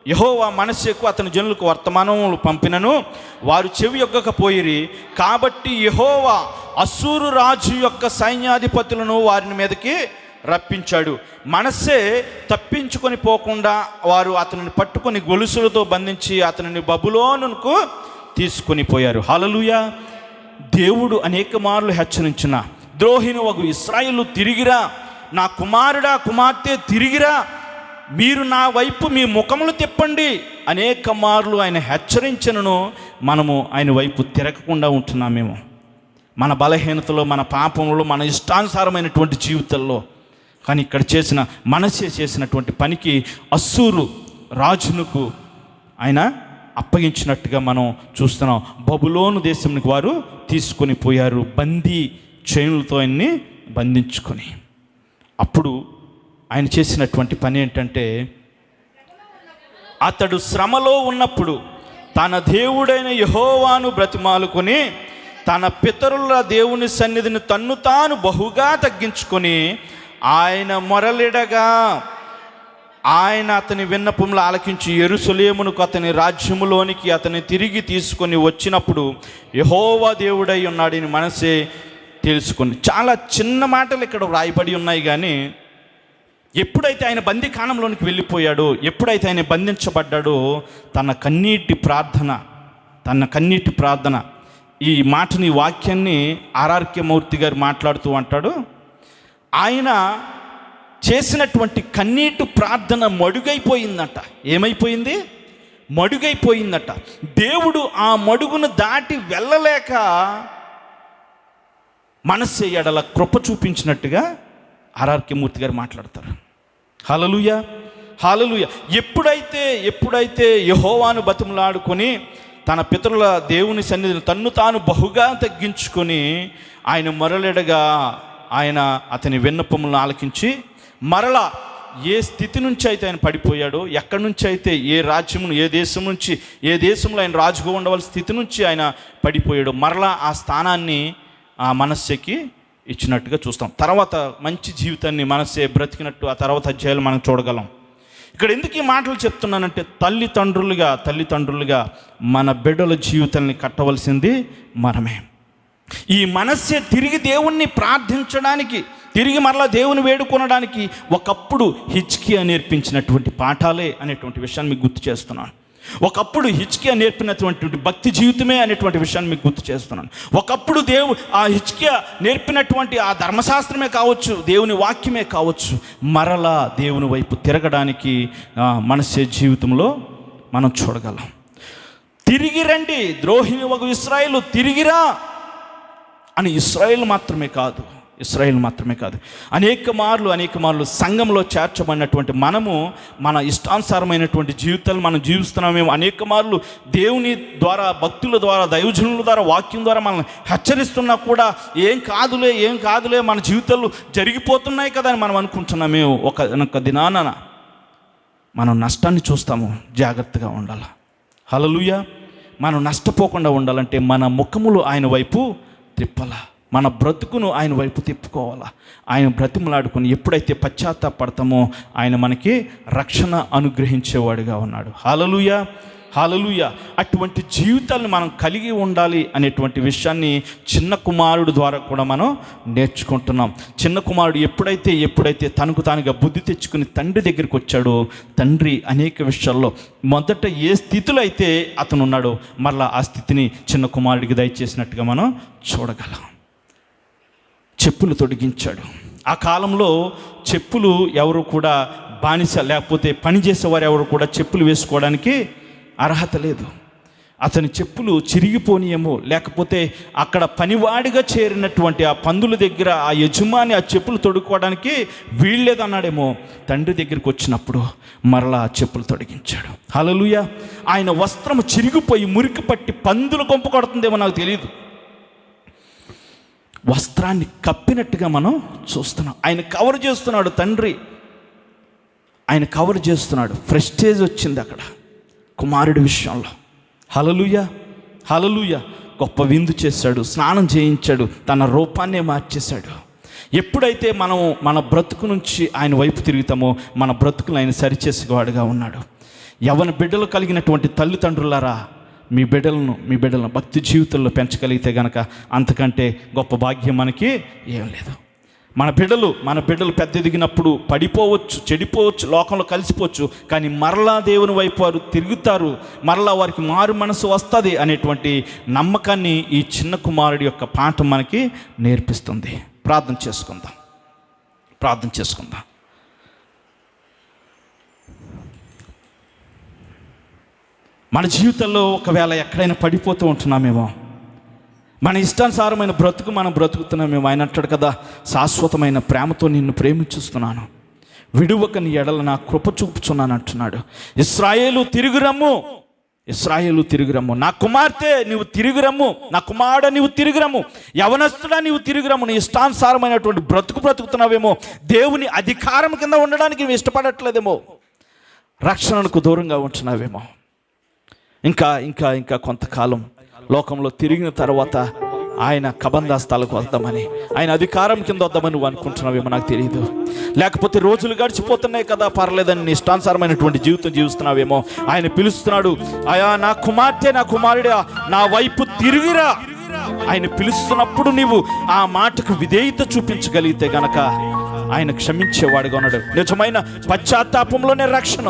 యెహోవా మనస్సేకు అతని జనులకు వర్తమానములు పంపినను వారు చెవి యొగ్గకపోయిరి. కాబట్టి యెహోవా అశ్షూరు రాజు యొక్క సైన్యాధిపతులను వారి మీదకి రప్పించాడు. మనస్సే తప్పించుకొని పోకుండా వారు అతనిని పట్టుకొని గొలుసులతో బంధించి అతనిని బబులోనుకు తీసుకొని పోయారు. హల్లెలూయా. దేవుడు అనేక మార్లు హెచ్చరించిన ద్రోహిని వగు ఇశ్రాయేలు, తిరిగిరా, నా కుమారుడా కుమార్తె తిరిగిరా, మీరు నా వైపు మీ ముఖములు తిప్పండి. అనేక మార్లు ఆయన హెచ్చరించను. మనము ఆయన వైపు తిరగకుండా ఉంటున్నామేమో, మన బలహీనతలో, మన పాపంలో, మన ఇష్టానుసారమైనటువంటి జీవితంలో. కానీ ఇక్కడ మనస్సే చేసినటువంటి పనికి అశ్షూరు రాజునకు ఆయన అప్పగించినట్టుగా మనం చూస్తున్నాం. బబులోను దేశానికి వారు తీసుకొని పోయారు, బందీ చైనులతో ఆయన్ని బంధించుకొని. అప్పుడు ఆయన చేసినటువంటి పని ఏంటంటే, అతడు శ్రమలో ఉన్నప్పుడు తన దేవుడైన యెహోవాను బ్రతిమాలుకొని తన పితరుల దేవుని సన్నిధిని తన్ను తాను బహుగా తగ్గించుకొని ఆయన మొరలిడగా ఆయన అతని విన్నపములు ఆలకించి యెరూషలేమునకు అతని రాజ్యములోనికి అతని తిరిగి తీసుకొని వచ్చినప్పుడు యెహోవా దేవుడై ఉన్నాడని మనసే తెలుసుకొని. చాలా చిన్న మాటలు ఇక్కడ వ్రాయబడి ఉన్నాయి. కానీ ఎప్పుడైతే ఆయన బందీకాణంలోనికి వెళ్ళిపోయాడో, ఎప్పుడైతే ఆయన బంధించబడ్డాడో, తన కన్నీటి ప్రార్థన ఈ మాటని, వాక్యాన్ని ఆర్ఆర్కే మూర్తి గారు మాట్లాడుతూ అంటాడు, ఆయన చేసినటువంటి కన్నీటి ప్రార్థన మడుగైపోయిందట. ఏమైపోయింది? మడుగైపోయిందట. దేవుడు ఆ మడుగును దాటి వెళ్ళలేక మనస్సే ఎడల కృప చూపించినట్టుగా ఆర్ఆర్కే మూర్తి గారు మాట్లాడతారు. హల్లెలూయా, హల్లెలూయా. ఎప్పుడైతే యెహోవాను బతిమలాడుకొని తన పితరుల దేవుని సన్నిధిని తన్ను తాను బహుగా తగ్గించుకొని ఆయన మొరలెడగా ఆయన అతని విన్నపములను ఆలకించి మరలా ఏ స్థితి నుంచి అయితే ఆయన పడిపోయాడో, ఎక్కడి నుంచి అయితే ఏ రాజ్యమును, ఏ దేశంలో ఆయన రాజుగా ఉండవలసిన స్థితి నుంచి ఆయన పడిపోయాడో, మరలా ఆ స్థానాన్ని ఆ మనస్సేకి ఇచ్చినట్టుగా చూస్తాం. తర్వాత మంచి జీవితాన్ని మనస్సే బ్రతికినట్టు ఆ తర్వాత అధ్యాయాలు మనం చూడగలం. ఇక్కడ ఎందుకు ఈ మాటలు చెప్తున్నానంటే, తల్లిదండ్రులుగా మన బిడ్డల జీవితాన్ని కట్టవలసింది మనమే. ఈ మనస్సే తిరిగి దేవుణ్ణి ప్రార్థించడానికి, తిరిగి మరలా దేవుని వేడుకొనడానికి ఒకప్పుడు హిజ్కియా నేర్పించినటువంటి పాఠాలే అనేటువంటి విషయాన్ని మీకు గుర్తు చేస్తున్నాను. ఒకప్పుడు హిజ్కియా నేర్పినటువంటి భక్తి జీవితమే అనేటువంటి విషయాన్ని మీకు గుర్తు చేస్తున్నాను. ఒకప్పుడు ఆ హిజ్కియా నేర్పినటువంటి ఆ ధర్మశాస్త్రమే కావచ్చు, దేవుని వాక్యమే కావచ్చు, మరలా దేవుని వైపు తిరగడానికి మనస్సే జీవితంలో మనం చూడగలం. తిరిగి రండి, ద్రోహిని వగు ఇశ్రాయేలు, తిరిగిరా అని ఇశ్రాయేలు మాత్రమే కాదు అనేక మార్లు సంఘంలో చేర్చబడినటువంటి మనము మన ఇష్టానుసారమైనటువంటి జీవితాలు మనం జీవిస్తున్నామేమో. అనేక మార్లు దేవుని ద్వారా, భక్తుల ద్వారా, దైవజనుల ద్వారా, వాక్యం ద్వారా మనం హెచ్చరిస్తున్నా కూడా ఏం కాదులే మన జీవితాలు జరిగిపోతున్నాయి కదా అని మనం అనుకుంటున్నామేమో. ఒక దినాన మనం నష్టాన్ని చూస్తాము. జాగ్రత్తగా ఉండాలి. హల్లెలూయా. మనం నష్టపోకుండా ఉండాలంటే మన ముఖములు ఆయన వైపు తిప్పాలా, మన బ్రతుకును ఆయన వైపు తిప్పుకోవాలా. ఆయన బ్రతిమలాడుకొని ఎప్పుడైతే పశ్చాత్తాపడతామో ఆయన మనకి రక్షణ అనుగ్రహించేవాడుగా ఉన్నాడు. హల్లెలూయా, హల్లెలూయా. అటువంటి జీవితాలను మనం కలిగి ఉండాలి అనేటువంటి విషయాన్ని చిన్న కుమారుడు ద్వారా కూడా మనం నేర్చుకుంటున్నాం. చిన్న కుమారుడు ఎప్పుడైతే తనకు తానుగా బుద్ధి తెచ్చుకుని తండ్రి దగ్గరికి వచ్చాడో, తండ్రి అనేక విషయాల్లో మొదట ఏ స్థితిలో అయితే అతను ఉన్నాడో మరలా ఆ స్థితిని చిన్న కుమారుడికి దయచేసినట్టుగా మనం చూడగలం. చెప్పులు తొడిగించాడు. ఆ కాలంలో చెప్పులు ఎవరు కూడా బానిస లేకపోతే పని చేసేవారు ఎవరు కూడా చెప్పులు వేసుకోవడానికి అర్హత లేదు. అతని చెప్పులు చిరిగిపోనియేమో, లేకపోతే అక్కడ పనివాడిగా చేరినటువంటి ఆ పందుల దగ్గర ఆ యజమాని ఆ చెప్పులు తొడుక్కోవడానికి వీల్లేదన్నాడేమో. తండ్రి దగ్గరికి వచ్చినప్పుడు మరలా ఆ చెప్పులు తొడిగించాడు. హల్లెలూయా. ఆయన వస్త్రము చిరిగిపోయి మురికి పట్టి పందులు కొంపు కొడుతుందేమో నాకు తెలియదు. వస్త్రాన్ని కప్పినట్టుగా మనం చూస్తున్నాం. ఆయన కవర్ చేస్తున్నాడు తండ్రి, ఆయన కవర్ చేస్తున్నాడు. ప్రెస్టేజ్ వచ్చింది అక్కడ కుమారుడి విషయంలో. హల్లెలూయా, హల్లెలూయా. గొప్ప విందు చేశాడు, స్నానం చేయించాడు, తన రూపాన్నే మార్చేశాడు. ఎప్పుడైతే మనం మన బ్రతుకు నుంచి ఆయన వైపు తిరుగుతామో మన బ్రతుకులు ఆయన సరిచేసేవాడుగా ఉన్నాడు. యవ్వన బిడ్డలు కలిగినటువంటి తల్లిదండ్రులారా, మీ బిడ్డలను భక్తి జీవితంలో పెంచగలిగితే గనక అంతకంటే గొప్ప భాగ్యం మనకి ఏం లేదు. మన బిడ్డలు పెద్ద ఎదిగినప్పుడు పడిపోవచ్చు, చెడిపోవచ్చు, లోకంలో కలిసిపోవచ్చు, కానీ మరలా దేవుని వైపు వారు తిరుగుతారు, మరలా వారికి మారు మనసు వస్తుంది అనేటువంటి నమ్మకాన్ని ఈ చిన్న కుమారుడి యొక్క పాఠం మనకి నేర్పిస్తుంది. ప్రార్థన చేసుకుందాం. మన జీవితంలో ఒకవేళ ఎక్కడైనా పడిపోతూ ఉంటున్నామేమో, మన ఇష్టానుసారమైన బ్రతుకు మనం బ్రతుకుతున్నామేమో. ఆయన అంటాడు కదా, శాశ్వతమైన ప్రేమతో నిన్ను ప్రేమించుస్తున్నాను, విడువక నీ ఎడల నా కృప చూపుచున్నాను అంటున్నాడు. ఇశ్రాయేలు తిరుగురమ్ము, నా కుమార్తె నీవు తిరుగురమ్ము, నా కుమారుడ నీవు తిరుగురమ్ము, యవనస్తుడా నీవు తిరుగురమ్ము. నీ ఇష్టానుసారమైనటువంటి బ్రతుకుతున్నావేమో, దేవుని అధికారం కింద ఉండడానికి నువ్వు ఇష్టపడట్లేదేమో, రక్షణకు దూరంగా ఉంటున్నావేమో. ఇంకా కొంతకాలం లోకంలో తిరిగిన తర్వాత ఆయన కబందాస్తాలకు వద్దామని, ఆయన అధికారం కింద వద్దామని నువ్వు అనుకుంటున్నావేమో, నాకు తెలియదు. లేకపోతే రోజులు గడిచిపోతున్నాయి కదా, పర్లేదని నీ ఇష్టానుసారమైనటువంటి జీవితం జీవిస్తున్నావేమో. ఆయన పిలుస్తున్నాడు, అయా నా కుమార్తె, నా కుమారుడా, నా వైపు తిరిగిరా. ఆయన పిలుస్తున్నప్పుడు నీవు ఆ మాటకు విధేయత చూపించగలిగితే గనక ఆయన క్షమించేవాడుగా ఉన్నాడు. నిజమైన పశ్చాత్తాపంలోనే రక్షణ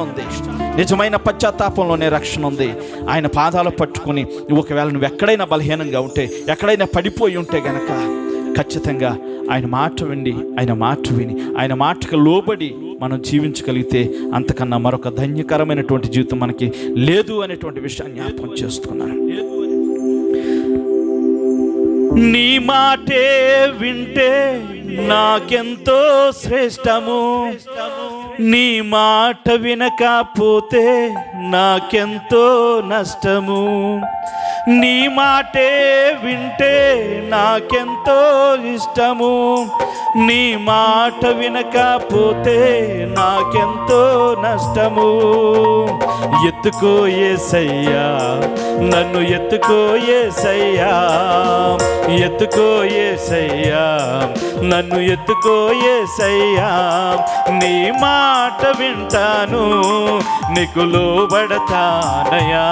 ఉంది. ఆయన పాదాలు పట్టుకుని ఒకవేళ నువ్వు ఎక్కడైనా బలహీనంగా ఉంటే, ఎక్కడైనా పడిపోయి ఉంటే గనక ఖచ్చితంగా ఆయన మాట విని ఆయన మాటకు లోబడి మనం జీవించగలిగితే అంతకన్నా మరొక ధన్యకరమైనటువంటి జీవితం మనకి లేదు అనేటువంటి విషయాన్ని జ్ఞాపకం చేస్తున్నాను. నీ మాటే వింటే నాకెంతో శ్రేష్టము, నీ మాట వినకపోతే నాకెంతో నష్టము. నీ మాటే వింటే నాకెంతో ఇష్టము, నీ మాట వినకపోతే నాకెంతో నష్టము. ఎత్తుకో యేసయ్యా, నన్ను ఎత్తుకో యేసయ్యా, ఎత్తుకో యేసయ్యా, నన్ను ఎత్తుకో యేసయ్యా. నీ మాట వింటాను, నీకు లోబడతానయా.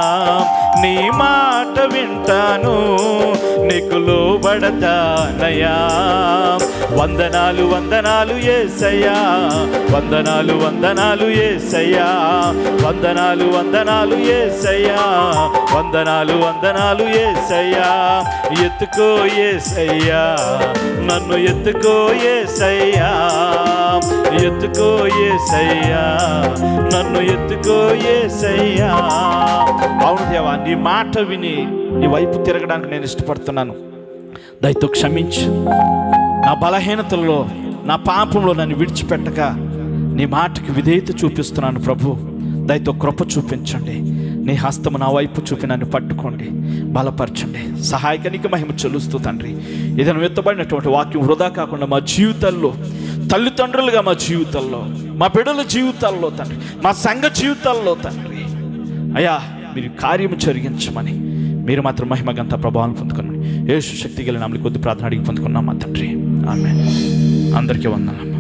నీ మాట వింటాను, నీకు లోబడతానయా. వందనాలు యేసయ్యా, వందనాలు యేసయ్యా, వందనాలు యేసయ్యా, వందనాలు యేసయ్యా. ఎత్తుకో యేసయ్యా, నన్ను ఎత్తుకో యేసయ్యా, ఎత్తుకో యేసయ్యా, నన్ను ఎత్తుకో యేసయ్యా. అవును దేవా, నీ మాట విని నీ వైపు తిరగడానికి నేను ఇష్టపడుతున్నాను. దయతో క్షమించు. నా బలహీనతల్లో, నా పాపంలో నన్ను విడిచిపెట్టక నీ మాటకి విధేయత చూపిస్తున్నాను ప్రభు. దయతో కృప చూపించండి. నీ హస్తము నా వైపు చూపి నన్ను పట్టుకోండి, బలపరచండి. సహాయకానికి మహిమ చెల్లిస్తూ తండ్రి, ఏదైనా ఎత్తబడినటువంటి వాక్యం వృధా కాకుండా మా జీవితాల్లో, తల్లిదండ్రులుగా మా జీవితాల్లో, మా బిడ్డల జీవితాల్లో తండ్రి, మా సంఘ జీవితాల్లో తండ్రి, అయ్యా మీరు కార్యము జరిగించమని, మీరు మాత్రం మహిమగంత ప్రభావం పొందుకోమని యేసు శక్తి గల నామములో కొద్ది ప్రార్థన అడిగి పొందుకున్నాం మా తండ్రి. ఆమేన్. అందరికీ వందనాలు.